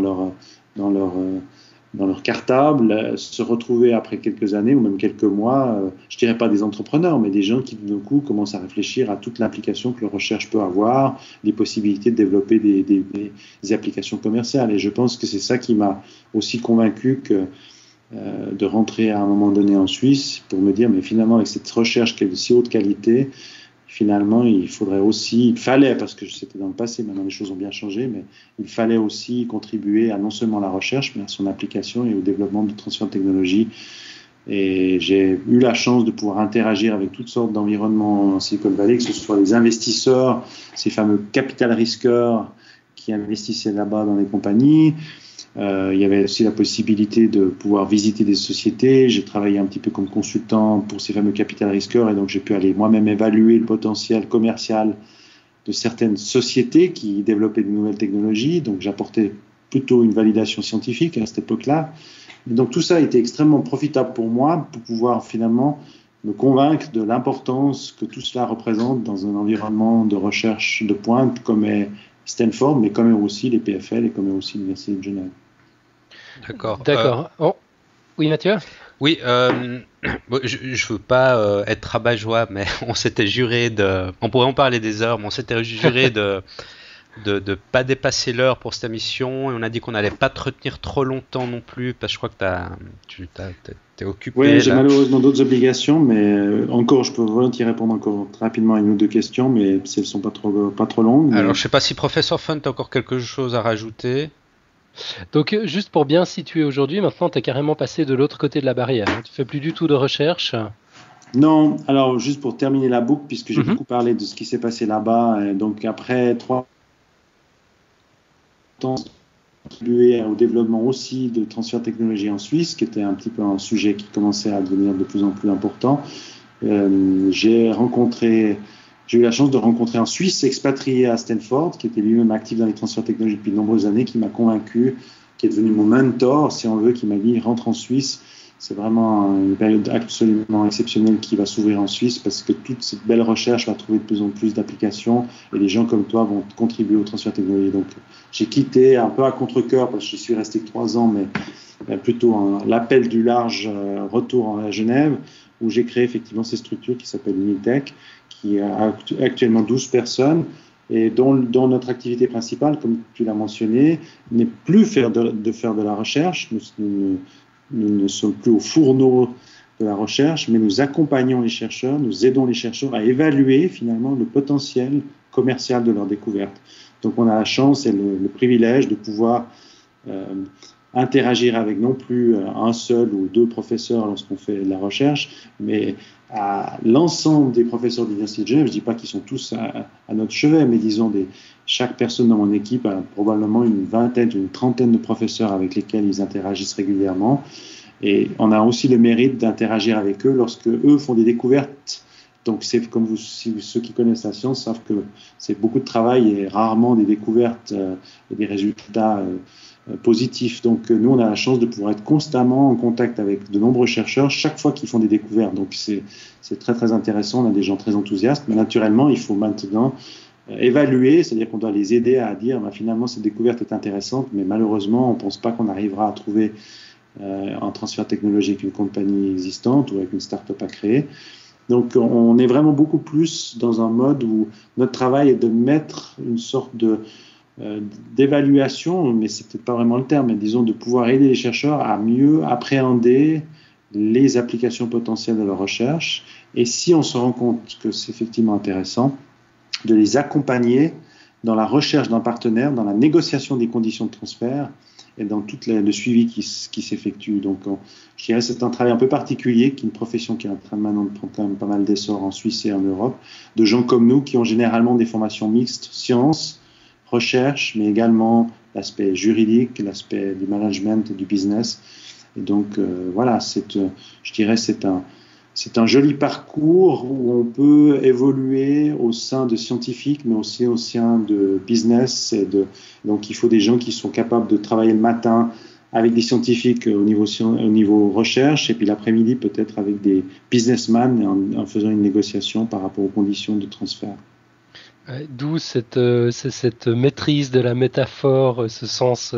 leur cartable, se retrouver après quelques années ou même quelques mois, je dirais pas des entrepreneurs, mais des gens qui d'un coup commencent à réfléchir à toute l'implication que leur recherche peut avoir, les possibilités de développer des applications commerciales. Et je pense que c'est ça qui m'a aussi convaincu de rentrer à un moment donné en Suisse pour me dire, mais finalement, avec cette recherche qui est de si haute qualité, finalement, il fallait, parce que c'était dans le passé, maintenant les choses ont bien changé, mais il fallait aussi contribuer à non seulement la recherche, mais à son application et au développement de transfert de technologie. Et j'ai eu la chance de pouvoir interagir avec toutes sortes d'environnements en Silicon Valley, que ce soit les investisseurs, ces fameux capital risqueurs qui investissaient là-bas dans les compagnies. Il y avait aussi la possibilité de pouvoir visiter des sociétés. J'ai travaillé un petit peu comme consultant pour ces fameux capital risqueurs et donc j'ai pu aller moi-même évaluer le potentiel commercial de certaines sociétés qui développaient de nouvelles technologies. Donc j'apportais plutôt une validation scientifique à cette époque-là. Et donc tout ça a été extrêmement profitable pour moi pour pouvoir finalement me convaincre de l'importance que tout cela représente dans un environnement de recherche de pointe comme est Stanford, mais comme est aussi les PFL et comme est aussi l'Université de Genève.
D'accord.
Oh. Oui, Mathieu ?
Oui, je veux pas être rabat-joie, mais on s'était juré on pourrait en parler des heures, mais on s'était juré de pas dépasser l'heure pour cette émission, et on a dit qu'on n'allait pas te retenir trop longtemps non plus, parce que je crois que t'es occupé.
Oui, j'ai malheureusement d'autres obligations, mais encore, je peux volontiers répondre encore rapidement à une ou deux questions, mais si elles sont pas trop longues.
Alors, je sais pas si Professeur Fun, t'as encore quelque chose à rajouter.
Donc, juste pour bien situer aujourd'hui, maintenant, tu es carrément passé de l'autre côté de la barrière. Tu fais plus du tout de recherche.
Non, alors juste pour terminer la boucle, puisque j'ai beaucoup parlé de ce qui s'est passé là-bas, donc après 3 ans, contribué au développement aussi de transfert de technologie en Suisse, qui était un petit peu un sujet qui commençait à devenir de plus en plus important. J'ai eu la chance de rencontrer un Suisse expatrié à Stanford, qui était lui-même actif dans les transferts technologiques depuis de nombreuses années, qui m'a convaincu, qui est devenu mon mentor, si on veut, qui m'a dit « rentre en Suisse ». C'est vraiment une période absolument exceptionnelle qui va s'ouvrir en Suisse parce que toute cette belle recherche va trouver de plus en plus d'applications et des gens comme toi vont contribuer au transfert technologique. Donc, j'ai quitté un peu à contre-cœur parce que je suis resté que 3 ans, mais plutôt l'appel du large retour à Genève où j'ai créé effectivement ces structures qui s'appellent Unitech, qui a actuellement 12 personnes, et dont notre activité principale, comme tu l'as mentionné, n'est plus de faire de la recherche. Nous ne sommes plus au fourneau de la recherche, mais nous accompagnons les chercheurs, nous aidons les chercheurs à évaluer finalement le potentiel commercial de leur découverte. Donc on a la chance et le privilège de pouvoir interagir avec non plus un seul ou deux professeurs lorsqu'on fait de la recherche, mais à l'ensemble des professeurs de l'Université de Genève. Je ne dis pas qu'ils sont tous à notre chevet, mais disons chaque personne dans mon équipe a probablement une trentaine de professeurs avec lesquels ils interagissent régulièrement. Et on a aussi le mérite d'interagir avec eux lorsque eux font des découvertes. Donc c'est comme ceux qui connaissent la science savent que c'est beaucoup de travail et rarement des découvertes et des résultats positifs. Donc nous on a la chance de pouvoir être constamment en contact avec de nombreux chercheurs chaque fois qu'ils font des découvertes. Donc c'est très très intéressant. On a des gens très enthousiastes, mais naturellement il faut maintenant évaluer, c'est-à-dire qu'on doit les aider à dire finalement cette découverte est intéressante, mais malheureusement on ne pense pas qu'on arrivera à trouver un transfert technologique une compagnie existante ou avec une start-up à créer. Donc on est vraiment beaucoup plus dans un mode où notre travail est de mettre une sorte d'évaluation, mais c'est peut-être pas vraiment le terme, mais disons de pouvoir aider les chercheurs à mieux appréhender les applications potentielles de leur recherche, et si on se rend compte que c'est effectivement intéressant, de les accompagner dans la recherche d'un partenaire, dans la négociation des conditions de transfert et dans tout le suivi qui s'effectue. Donc, je dirais que c'est un travail un peu particulier, qui est une profession qui est en train maintenant de prendre quand même pas mal d'essor en Suisse et en Europe, de gens comme nous qui ont généralement des formations mixtes, sciences, recherche, mais également l'aspect juridique, l'aspect du management et du business. Et donc, voilà, je dirais c'est un joli parcours où on peut évoluer au sein de scientifiques, mais aussi au sein de business. Donc, il faut des gens qui sont capables de travailler le matin avec des scientifiques au niveau recherche, et puis l'après-midi peut-être avec des businessmen en faisant une négociation par rapport aux conditions de transfert.
D'où cette maîtrise de la métaphore, ce sens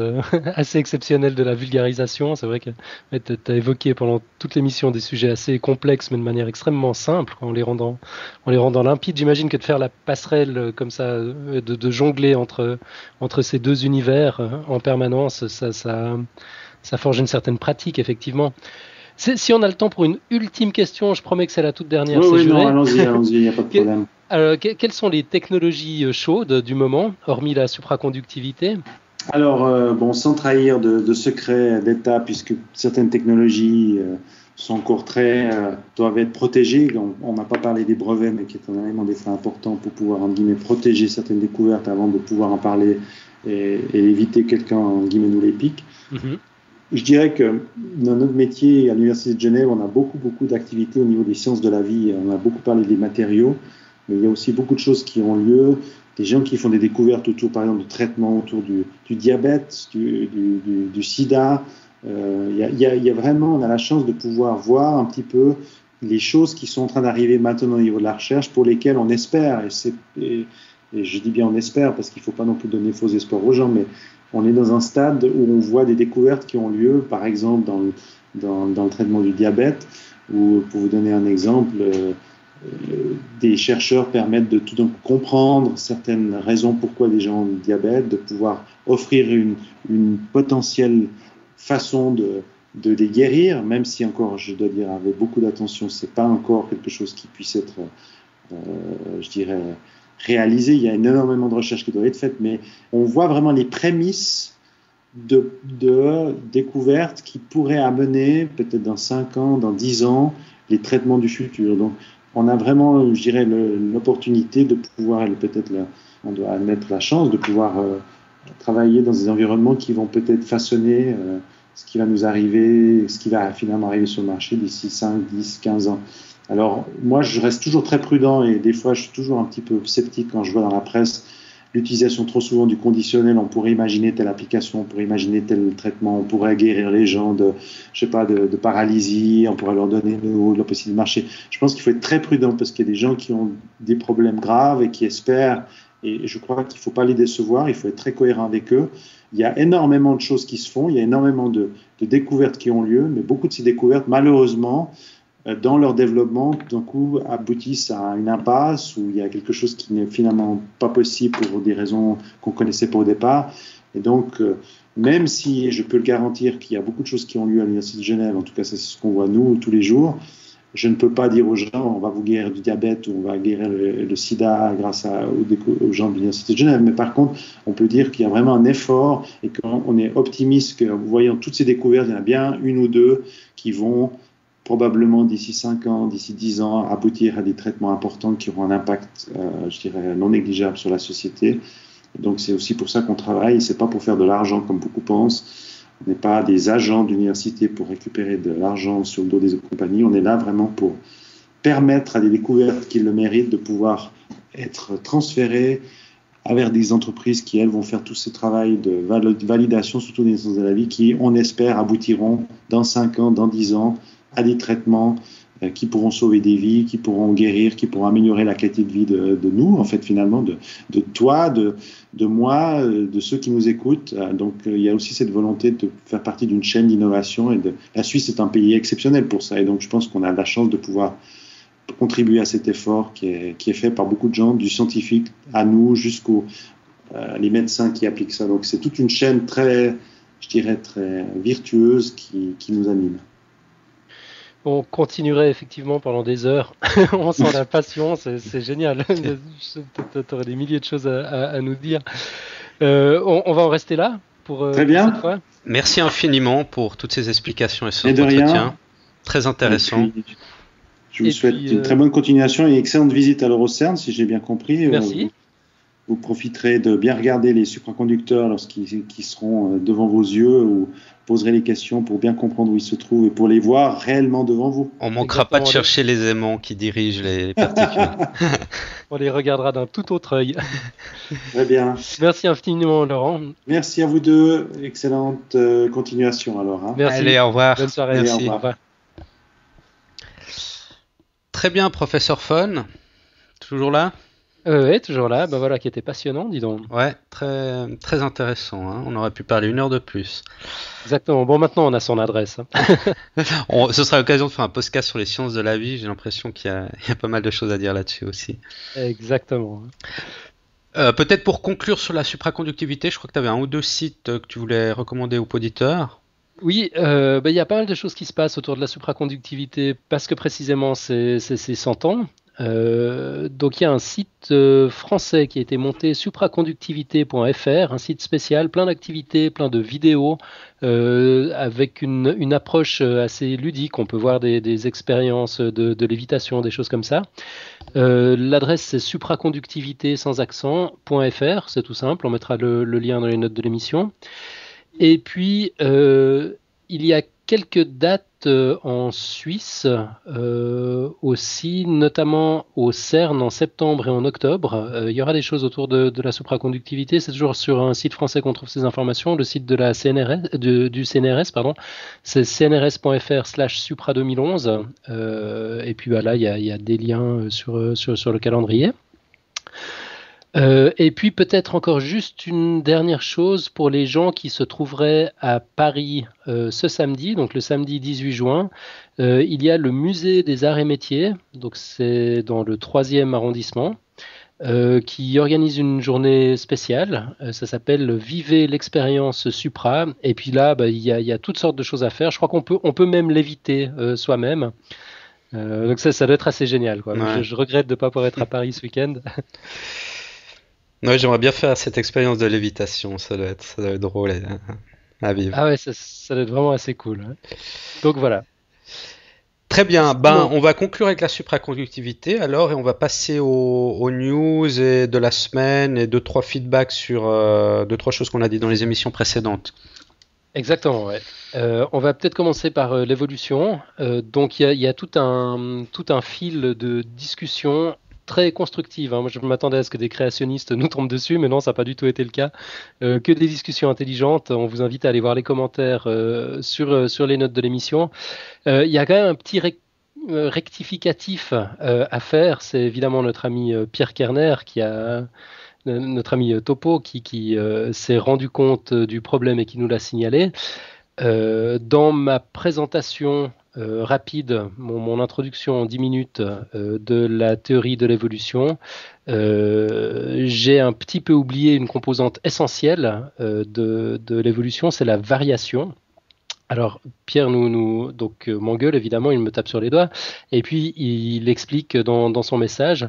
assez exceptionnel de la vulgarisation. C'est vrai que tu as évoqué pendant toute l'émission des sujets assez complexes, mais de manière extrêmement simple, en les rendant limpides. J'imagine que de faire la passerelle comme ça, de jongler entre ces deux univers en permanence, ça forge une certaine pratique, effectivement. Si on a le temps pour une ultime question, je promets que c'est la toute dernière.
Oui, non, allons-y, il n'y a pas de problème.
Quelles sont les technologies chaudes du moment, hormis la supraconductivité ?
Alors, sans trahir de secrets d'État, puisque certaines technologies sont encore doivent être protégées. On n'a pas parlé des brevets, mais qui est un élément des fois important pour pouvoir, en guillemets, protéger certaines découvertes avant de pouvoir en parler et éviter que quelqu'un, en guillemets, nous les pique. Mm-hmm. Je dirais que dans notre métier à l'Université de Genève, on a beaucoup d'activités au niveau des sciences de la vie. On a beaucoup parlé des matériaux, mais il y a aussi beaucoup de choses qui ont lieu. Des gens qui font des découvertes autour, par exemple, de traitements autour du diabète, du sida. Il y a vraiment, on a la chance de pouvoir voir un petit peu les choses qui sont en train d'arriver maintenant au niveau de la recherche, pour lesquelles on espère, et je dis bien on espère, parce qu'il ne faut pas non plus donner faux espoirs aux gens, mais on est dans un stade où on voit des découvertes qui ont lieu, par exemple dans le traitement du diabète, où, pour vous donner un exemple, des chercheurs permettent de tout comprendre certaines raisons pourquoi les gens ont le diabète, de pouvoir offrir une potentielle façon de les guérir, même si encore, je dois dire avec beaucoup d'attention, c'est pas encore quelque chose qui puisse être, je dirais, réalisé. Il y a énormément de recherches qui doivent être faites, mais on voit vraiment les prémices de découvertes qui pourraient amener, peut-être dans 5 ans, dans 10 ans, les traitements du futur. Donc, on a vraiment, je dirais, l'opportunité de pouvoir, on doit admettre la chance de pouvoir travailler dans des environnements qui vont peut-être façonner ce qui va nous arriver, ce qui va finalement arriver sur le marché d'ici 5, 10, 15 ans. Alors, moi, je reste toujours très prudent, et des fois, je suis toujours un petit peu sceptique quand je vois dans la presse l'utilisation trop souvent du conditionnel. On pourrait imaginer telle application, on pourrait imaginer tel traitement, on pourrait guérir les gens de paralysie, on pourrait leur donner la possibilité de marcher. Je pense qu'il faut être très prudent, parce qu'il y a des gens qui ont des problèmes graves et qui espèrent, et je crois qu'il ne faut pas les décevoir, il faut être très cohérent avec eux. Il y a énormément de choses qui se font, il y a énormément de découvertes qui ont lieu, mais beaucoup de ces découvertes, malheureusement, dans leur développement, d'un coup, aboutissent à une impasse où il y a quelque chose qui n'est finalement pas possible pour des raisons qu'on connaissait pas au départ. Et donc, même si je peux le garantir qu'il y a beaucoup de choses qui ont lieu à l'Université de Genève, en tout cas, c'est ce qu'on voit nous tous les jours, je ne peux pas dire aux gens on va vous guérir du diabète ou on va guérir le sida grâce aux gens de l'Université de Genève. Mais par contre, on peut dire qu'il y a vraiment un effort et qu'on est optimiste que, voyant toutes ces découvertes, il y en a bien une ou deux qui vont probablement d'ici 5 ans, d'ici 10 ans, aboutir à des traitements importants qui auront un impact, je dirais, non négligeable sur la société. Et donc c'est aussi pour ça qu'on travaille. C'est pas pour faire de l'argent comme beaucoup pensent. On n'est pas des agents d'université pour récupérer de l'argent sur le dos des compagnies. On est là vraiment pour permettre à des découvertes qui le méritent de pouvoir être transférées vers des entreprises qui, elles, vont faire tout ce travail de validation, surtout des sciences de la vie, qui, on espère, aboutiront dans 5 ans, dans 10 ans, à des traitements qui pourront sauver des vies, qui pourront guérir, qui pourront améliorer la qualité de vie de nous, en fait, finalement, de toi, de moi, de ceux qui nous écoutent. Donc, il y a aussi cette volonté de faire partie d'une chaîne d'innovation. La Suisse est un pays exceptionnel pour ça. Et donc, je pense qu'on a la chance de pouvoir contribuer à cet effort qui est fait par beaucoup de gens, du scientifique à nous, jusqu'aux les médecins qui appliquent ça. Donc, c'est toute une chaîne très, je dirais, très virtueuse qui nous anime.
On continuerait effectivement pendant des heures. On sent la passion, c'est génial. Tu aurais des milliers de choses à nous dire. On va en rester là pour
Très bien.
cette fois.
Merci infiniment pour toutes ces explications et ce
Et de
entretien.
rien.
Très intéressant.
Je vous souhaite une très bonne continuation et excellente visite à l'Eurocern, si j'ai bien compris.
Merci.
Vous profiterez de bien regarder les supraconducteurs lorsqu'ils seront devant vos yeux ou poserez les questions pour bien comprendre où ils se trouvent et pour les voir réellement devant vous.
On manquera pas de chercher les aimants qui dirigent les particules.
On les regardera d'un tout autre œil.
Très bien.
Merci infiniment, Laurent.
Merci à vous deux. Excellente continuation alors. Hein.
Merci.
Allez, au revoir.
Bonne soirée.
Allez,
Merci.
au revoir.
Très bien, professeur Fon. Toujours là?
Oui, toujours là. Ben voilà, qui était passionnant, dis donc.
Ouais, très, très intéressant. Hein. On aurait pu parler 1 heure de plus.
Exactement. Bon, maintenant, on a son adresse.
Ce sera l'occasion de faire un podcast sur les sciences de la vie. J'ai l'impression qu'il y a pas mal de choses à dire là-dessus aussi.
Exactement.
Peut-être pour conclure sur la supraconductivité, je crois que tu avais 1 ou 2 sites que tu voulais recommander aux auditeurs.
Oui, il y a pas mal de choses qui se passent autour de la supraconductivité parce que précisément c'est 100 ans. Donc il y a un site français qui a été monté, supraconductivité.fr, un site spécial, plein d'activités, plein de vidéos, avec une approche assez ludique. On peut voir des expériences de lévitation, des choses comme ça. L'adresse c'est supraconductivité sans accent.fr, c'est tout simple, on mettra le lien dans les notes de l'émission. Et puis, il y a quelques dates en Suisse aussi, notamment au CERN en septembre et en octobre. Il y aura des choses autour de la supraconductivité. C'est toujours sur un site français qu'on trouve ces informations, le site de la CNRS, du CNRS, pardon. C'est cnrs.fr/supra 2011. Et puis là, il y a des liens sur le calendrier. Et puis peut-être encore juste une dernière chose pour les gens qui se trouveraient à Paris ce samedi, donc le samedi 18 juin, il y a le musée des arts et métiers, donc c'est dans le 3e arrondissement, qui organise une journée spéciale, ça s'appelle Vivez l'expérience Supra, et puis là il y a toutes sortes de choses à faire, je crois qu'on peut même l'éviter soi-même. Donc ça doit être assez génial, quoi.
Ouais.
Je regrette de ne pas pouvoir être à Paris ce week-end.
Ouais, j'aimerais bien faire cette expérience de lévitation, ça doit être drôle à vivre.
Ah ouais, ça doit être vraiment assez cool. Hein. Donc voilà.
Très bien, on va conclure avec la supraconductivité alors et on va passer aux news et de la semaine et 2-3 feedbacks sur 2-3 choses qu'on a dit dans les émissions précédentes.
Exactement, ouais. On va peut-être commencer par l'évolution. Donc il y a tout un fil de discussion très constructive. Hein. Moi, je m'attendais à ce que des créationnistes nous tombent dessus, mais non, ça n'a pas du tout été le cas. Que des discussions intelligentes. On vous invite à aller voir les commentaires sur les notes de l'émission. Il y a quand même un petit rectificatif à faire. C'est évidemment notre ami Pierre Kerner notre ami Topo qui s'est rendu compte du problème et qui nous l'a signalé. Dans ma présentation rapide, mon introduction en 10 minutes de la théorie de l'évolution, j'ai un petit peu oublié une composante essentielle de l'évolution, c'est la variation. Alors, Pierre donc m'engueule, évidemment, il me tape sur les doigts, et puis il explique dans son message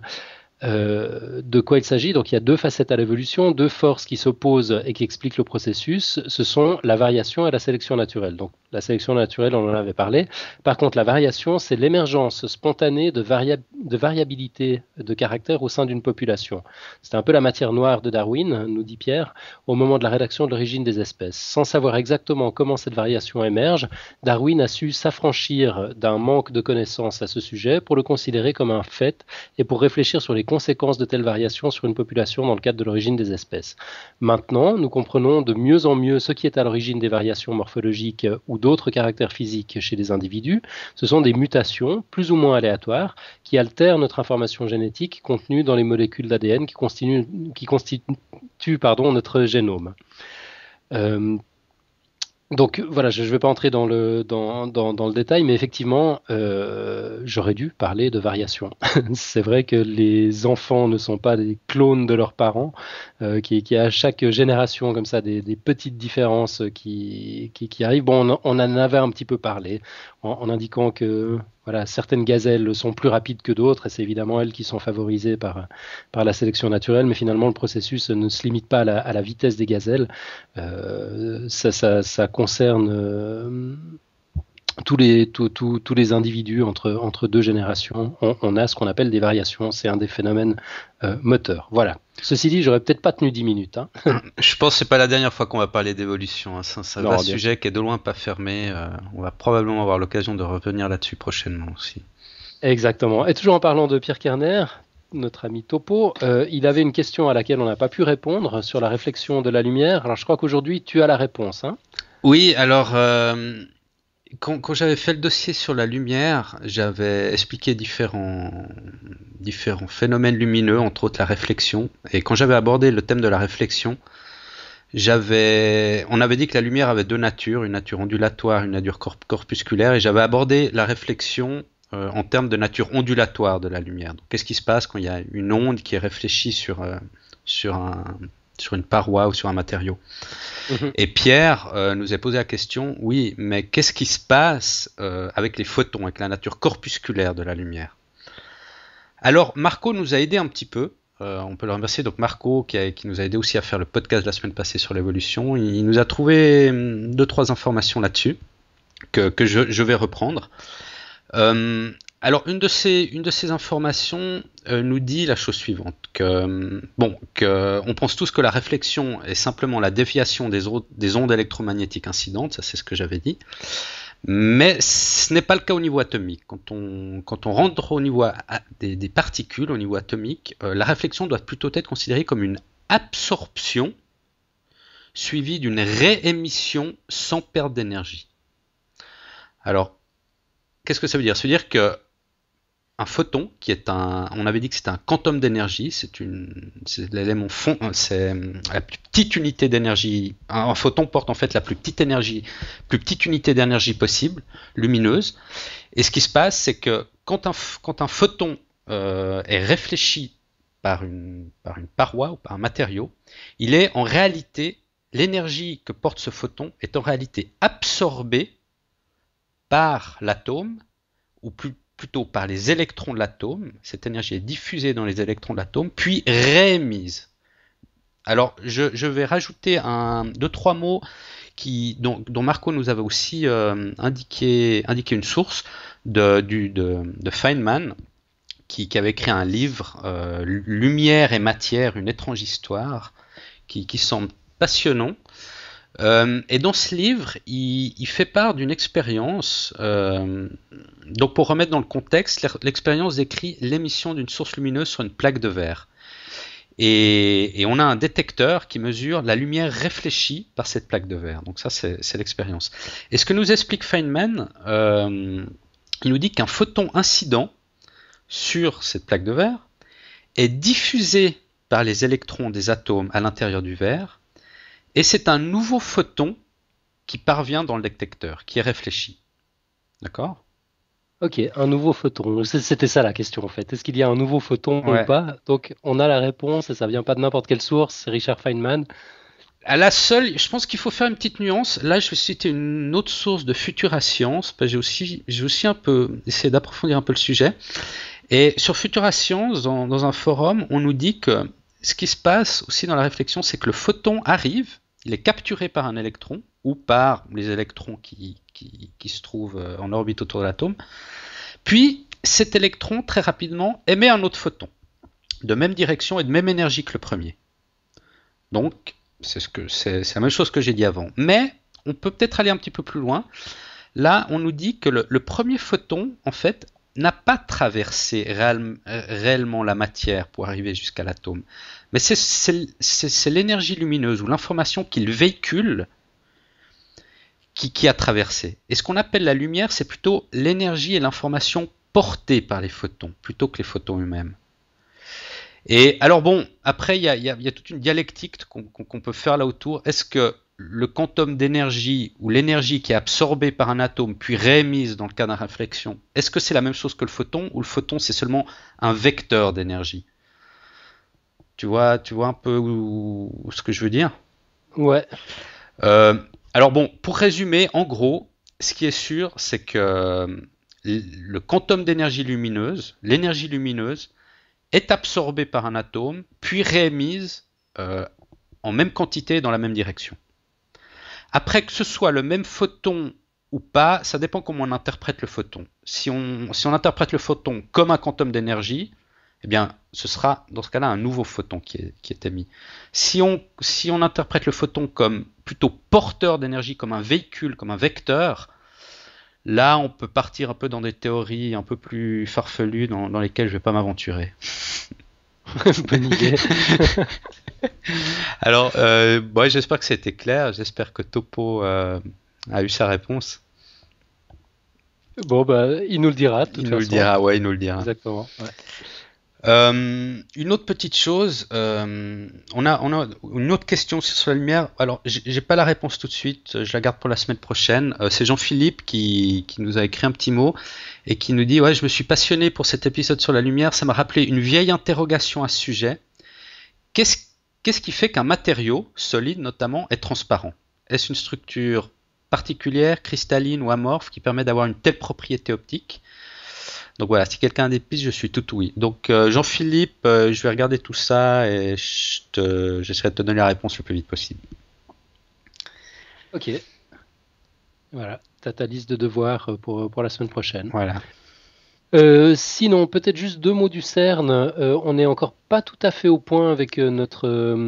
de quoi il s'agit. Donc il y a deux facettes à l'évolution, deux forces qui s'opposent et qui expliquent le processus. Ce sont la variation et la sélection naturelle. Donc la sélection naturelle, on en avait parlé. Par contre, la variation, c'est l'émergence spontanée de variabilité de caractère au sein d'une population. C'est un peu la matière noire de Darwin, nous dit Pierre, au moment de la rédaction de l'origine des espèces. Sans savoir exactement comment cette variation émerge, Darwin a su s'affranchir d'un manque de connaissances à ce sujet pour le considérer comme un fait et pour réfléchir sur les conséquences de telles variations sur une population dans le cadre de l'origine des espèces. Maintenant, nous comprenons de mieux en mieux ce qui est à l'origine des variations morphologiques ou d'autres caractères physiques chez les individus. Ce sont des mutations, plus ou moins aléatoires, qui altèrent notre information génétique contenue dans les molécules d'ADN qui constituent notre génome. Donc voilà, je ne vais pas entrer dans le détail, mais effectivement, j'aurais dû parler de variation. C'est vrai que les enfants ne sont pas des clones de leurs parents, qu'il y a à chaque génération comme ça des petites différences qui arrivent. Bon, on en avait un petit peu parlé en indiquant que voilà, certaines gazelles sont plus rapides que d'autres, et c'est évidemment elles qui sont favorisées par la sélection naturelle, mais finalement le processus ne se limite pas à la vitesse des gazelles. Ça concerne tous les individus entre deux générations. On a ce qu'on appelle des variations, c'est un des phénomènes moteurs. Voilà. Ceci dit, j'aurais peut-être pas tenu 10 minutes. Hein.
Je pense que c'est pas la dernière fois qu'on va parler d'évolution. Hein. C'est un sujet qui est de loin pas fermé. On va probablement avoir l'occasion de revenir là-dessus prochainement aussi.
Exactement. Et toujours en parlant de Pierre Kerner, notre ami Topo, il avait une question à laquelle on n'a pas pu répondre sur la réflexion de la lumière. Alors je crois qu'aujourd'hui tu as la réponse. Hein.
Oui, alors quand j'avais fait le dossier sur la lumière, j'avais expliqué différents phénomènes lumineux, entre autres la réflexion. Et quand j'avais abordé le thème de la réflexion, on avait dit que la lumière avait deux natures, une nature ondulatoire, une nature corpusculaire, et j'avais abordé la réflexion en termes de nature ondulatoire de la lumière. Donc, qu'est-ce qui se passe quand il y a une onde qui est réfléchie sur une paroi ou sur un matériau? Et Pierre nous a posé la question, oui, mais qu'est-ce qui se passe avec les photons, avec la nature corpusculaire de la lumière? Alors Marco nous a aidé un petit peu, on peut le remercier, donc Marco qui nous a aidé aussi à faire le podcast la semaine passée sur l'évolution. Il nous a trouvé 2-3 informations là-dessus que je vais reprendre. Alors une de ces informations nous dit la chose suivante, on pense tous que la réflexion est simplement la déviation des ondes électromagnétiques incidentes, ça c'est ce que j'avais dit, mais ce n'est pas le cas au niveau atomique. Quand on rentre au niveau des particules, au niveau atomique, la réflexion doit plutôt être considérée comme une absorption suivie d'une réémission sans perte d'énergie. Alors, qu'est-ce que ça veut dire? Ça veut dire que un photon, on avait dit que c'était un quantum d'énergie, c'est l'élément fond, c'est la plus petite unité d'énergie. Un photon porte en fait la plus petite unité d'énergie possible, lumineuse. Et ce qui se passe, c'est que quand un photon est réfléchi par une paroi ou par un matériau, l'énergie que porte ce photon est en réalité absorbée par l'atome, ou plutôt par les électrons de l'atome. Cette énergie est diffusée dans les électrons de l'atome, puis réémise. Alors, je vais rajouter 2-3 mots dont Marco nous avait aussi indiqué une source de Feynman, qui avait écrit un livre, Lumière et matière, une étrange histoire, qui semble passionnant. Et dans ce livre, il fait part d'une expérience. Donc, pour remettre dans le contexte, l'expérience décrit l'émission d'une source lumineuse sur une plaque de verre. Et on a un détecteur qui mesure la lumière réfléchie par cette plaque de verre. Donc ça, c'est l'expérience. Et ce que nous explique Feynman, il nous dit qu'un photon incident sur cette plaque de verre est diffusé par les électrons des atomes à l'intérieur du verre. Et c'est un nouveau photon qui parvient dans le détecteur, qui est réfléchi. D'accord ?
Ok, un nouveau photon. C'était ça la question en fait. Est-ce qu'il y a un nouveau photon
Ouais.
ou pas? Donc on a la réponse et ça vient pas de n'importe quelle source, c'est Richard Feynman.
À la seule, je pense qu'il faut faire une petite nuance. Là, je vais citer une autre source de Futura Science, parce que j'ai aussi un peu essayé d'approfondir un peu le sujet. Et sur Futura Science, dans un forum, on nous dit que ce qui se passe aussi dans la réflexion, c'est que le photon arrive, il est capturé par un électron ou par les électrons qui se trouvent en orbite autour de l'atome. Puis cet électron, très rapidement, émet un autre photon, de même direction et de même énergie que le premier. Donc, c'est la même chose que j'ai dit avant. Mais on peut peut-être aller un petit peu plus loin. Là, on nous dit que le premier photon, en fait, n'a pas traversé réellement la matière pour arriver jusqu'à l'atome. Mais c'est l'énergie lumineuse ou l'information qu'il véhicule qui a traversé. Et ce qu'on appelle la lumière, c'est plutôt l'énergie et l'information portée par les photons, plutôt que les photons eux-mêmes. Et alors bon, après, il y a toute une dialectique qu'on peut faire là autour. Est-ce que le quantum d'énergie ou l'énergie qui est absorbée par un atome puis réémise dans le cas d'une réflexion, est-ce que c'est la même chose que le photon ou le photon c'est seulement un vecteur d'énergie? Tu vois un peu ce que je veux dire?
Ouais.
Alors bon, pour résumer, en gros, ce qui est sûr, c'est que le quantum d'énergie lumineuse, l'énergie lumineuse, est absorbée par un atome, puis réémise en même quantité dans la même direction. Après, que ce soit le même photon ou pas, ça dépend comment on interprète le photon. Si on interprète le photon comme un quantum d'énergie, eh bien, ce sera dans ce cas-là un nouveau photon qui est émis. Si on interprète le photon comme plutôt porteur d'énergie, comme un véhicule, comme un vecteur, là, on peut partir un peu dans des théories un peu plus farfelues dans lesquelles je ne vais pas m'aventurer.
Bonne idée.
Alors, bon, j'espère que c'était clair. J'espère que Topo a eu sa réponse.
Bon, bah, il nous le dira, de toute
Il
façon.
nous le dira, ouais, il nous le dira.
Exactement. Ouais.
Une autre petite chose, on a une autre question sur la lumière. Alors, j'ai pas la réponse tout de suite, je la garde pour la semaine prochaine. C'est Jean-Philippe qui nous a écrit un petit mot et qui nous dit: ouais, je me suis passionné pour cet épisode sur la lumière, ça m'a rappelé une vieille interrogation à ce sujet. Qu'est-ce qui fait qu'un matériau, solide notamment, est transparent? Est-ce une structure particulière, cristalline ou amorphe qui permet d'avoir une telle propriété optique? Donc voilà, si quelqu'un a des pistes, je suis tout oui. Donc Jean-Philippe, je vais regarder tout ça et j'essaierai de te donner la réponse le plus vite possible.
Ok. Voilà, tu as ta liste de devoirs pour la semaine prochaine.
Voilà.
Sinon, peut-être juste 2 mots du CERN. On n'est encore pas tout à fait au point avec notre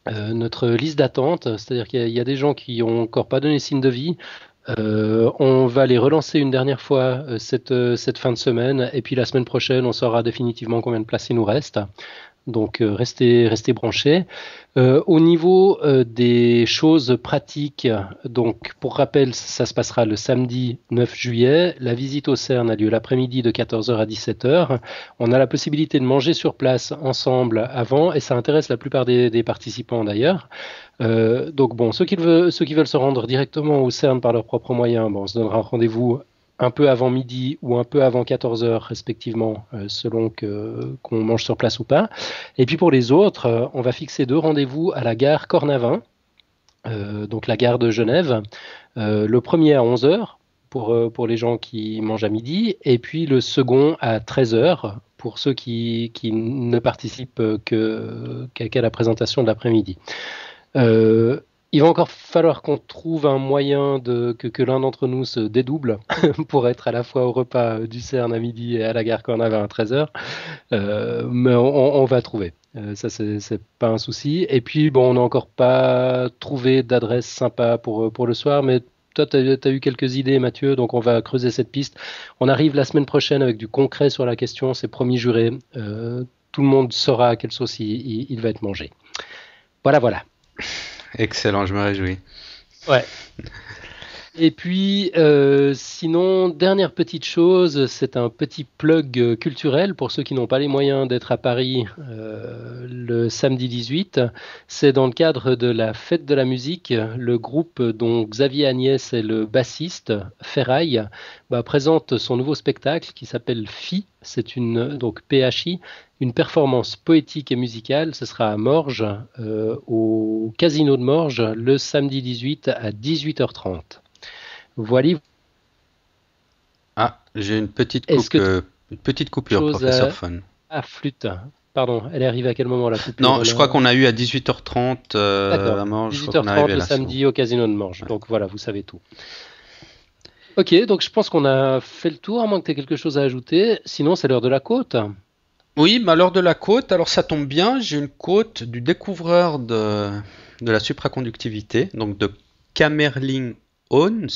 liste d'attente. C'est-à-dire qu'il y a des gens qui n'ont encore pas donné signe de vie. On va les relancer une dernière fois cette fin de semaine. Et puis la semaine prochaine, on saura définitivement combien de places il nous reste. Donc restez branchés. Au niveau des choses pratiques, donc pour rappel, ça se passera le samedi 9 juillet. La visite au CERN a lieu l'après-midi de 14h à 17h. On a la possibilité de manger sur place ensemble avant et ça intéresse la plupart des participants d'ailleurs. Donc bon, ceux qui veulent se rendre directement au CERN par leurs propres moyens, bon, on se donnera un rendez-vous un peu avant midi ou un peu avant 14h respectivement, selon qu'on mange sur place ou pas. Et puis pour les autres, on va fixer 2 rendez-vous à la gare Cornavin, donc la gare de Genève. Le premier à 11h pour les gens qui mangent à midi, et puis le second à 13h pour ceux qui ne participent qu'à la présentation de l'après-midi. Il va encore falloir qu'on trouve un moyen que l'un d'entre nous se dédouble pour être à la fois au repas du CERN à midi et à la gare Cornavin à 13h. Mais on va trouver. Ça, c'est pas un souci. Et puis, bon, on n'a encore pas trouvé d'adresse sympa pour le soir, mais toi, tu as eu quelques idées, Mathieu, donc on va creuser cette piste. On arrive la semaine prochaine avec du concret sur la question, c'est promis juré. Tout le monde saura à quelle sauce il va être mangé. Voilà.
Excellent, je me réjouis.
Ouais. Et puis, sinon, dernière petite chose, c'est un petit plug culturel pour ceux qui n'ont pas les moyens d'être à Paris le samedi 18. C'est dans le cadre de la fête de la musique. Le groupe dont Xavier Agnès est le bassiste, Ferraille, présente son nouveau spectacle qui s'appelle Phi. C'est donc PHI, une performance poétique et musicale. Ce sera à Morges, au Casino de Morges, le samedi 18 à 18h30. Voilà.
Ah, j'ai une petite coupure,
chose
professeur Fun.
Ah, flûte. Pardon, elle est arrivée à quel moment la coupure?
Non, je crois qu'on a eu à 18h30 à Morges.
18h30 le samedi au Casino de Morges. Ouais. Donc voilà, vous savez tout. Ok, donc je pense qu'on a fait le tour, à moins que tu aies quelque chose à ajouter. Sinon, c'est l'heure de la côte.
Oui, l'heure de la côte, alors ça tombe bien, j'ai une côte du découvreur de la supraconductivité, donc de Kamerlingh Onnes,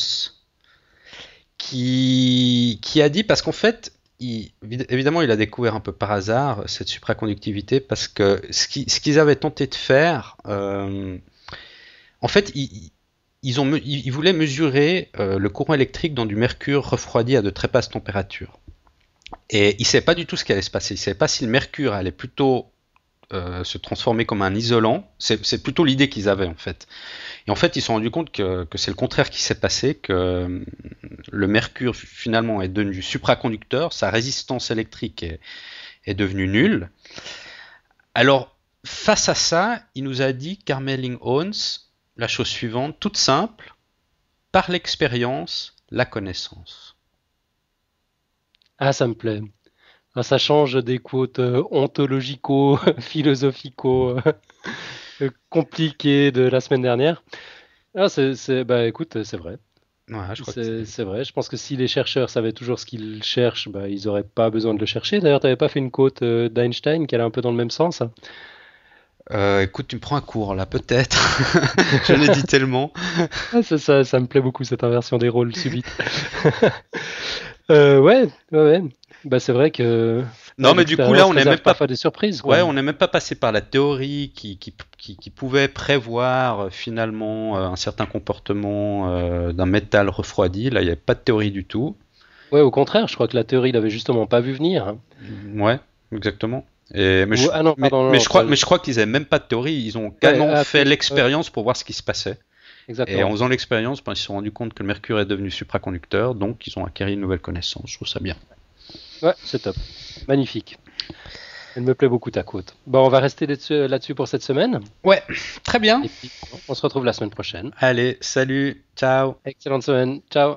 qui a dit, parce qu'en fait, évidemment, il a découvert un peu par hasard cette supraconductivité, parce que ce qu'ils avaient tenté de faire, en fait, ils voulaient mesurer le courant électrique dans du mercure refroidi à de très basses températures. Et il ne savait pas du tout ce qui allait se passer. Il ne savait pas si le mercure allait plutôt se transformer comme un isolant. C'est plutôt l'idée qu'ils avaient en fait. Et en fait, ils se sont rendus compte que c'est le contraire qui s'est passé, que le mercure finalement est devenu supraconducteur, sa résistance électrique est devenue nulle. Alors, face à ça, il nous a dit, Kamerlingh Onnes, la chose suivante, toute simple, par l'expérience, la connaissance.
Ah, ça me plaît. Ça change des quotes ontologico, philosophico, compliquées de la semaine dernière. Ah, écoute, c'est vrai.
Ouais,
c'est vrai. Je pense que si les chercheurs savaient toujours ce qu'ils cherchent, ils n'auraient pas besoin de le chercher. D'ailleurs, tu n'avais pas fait une quote d'Einstein qui allait un peu dans le même sens?
Écoute, tu me prends un cours là, peut-être. Je l'ai dit tellement.
Ah, ça me plaît beaucoup cette inversion des rôles subite. Ouais. C'est vrai que.
Non, mais du coup là, on n'est même pas
des surprises.
Ouais, on n'est même pas passé par la théorie qui pouvait prévoir finalement un certain comportement d'un métal refroidi. Là, il n'y avait pas de théorie du tout.
Ouais, au contraire, je crois que la théorie l'avait justement pas vu venir.
Ouais, exactement. Mais je crois qu'ils n'avaient même pas de théorie. Ils ont carrément fait l'expérience pour voir ce qui se passait.
Exactement.
Et en faisant l'expérience, ils se sont rendus compte que le mercure est devenu supraconducteur, donc ils ont acquis une nouvelle connaissance. Je trouve ça bien.
Ouais, c'est top. Magnifique. Elle me plaît beaucoup ta côte. Bon, on va rester là-dessus pour cette semaine.
Ouais, très bien.
Et puis, on se retrouve la semaine prochaine.
Allez, salut, ciao.
Excellente semaine, ciao.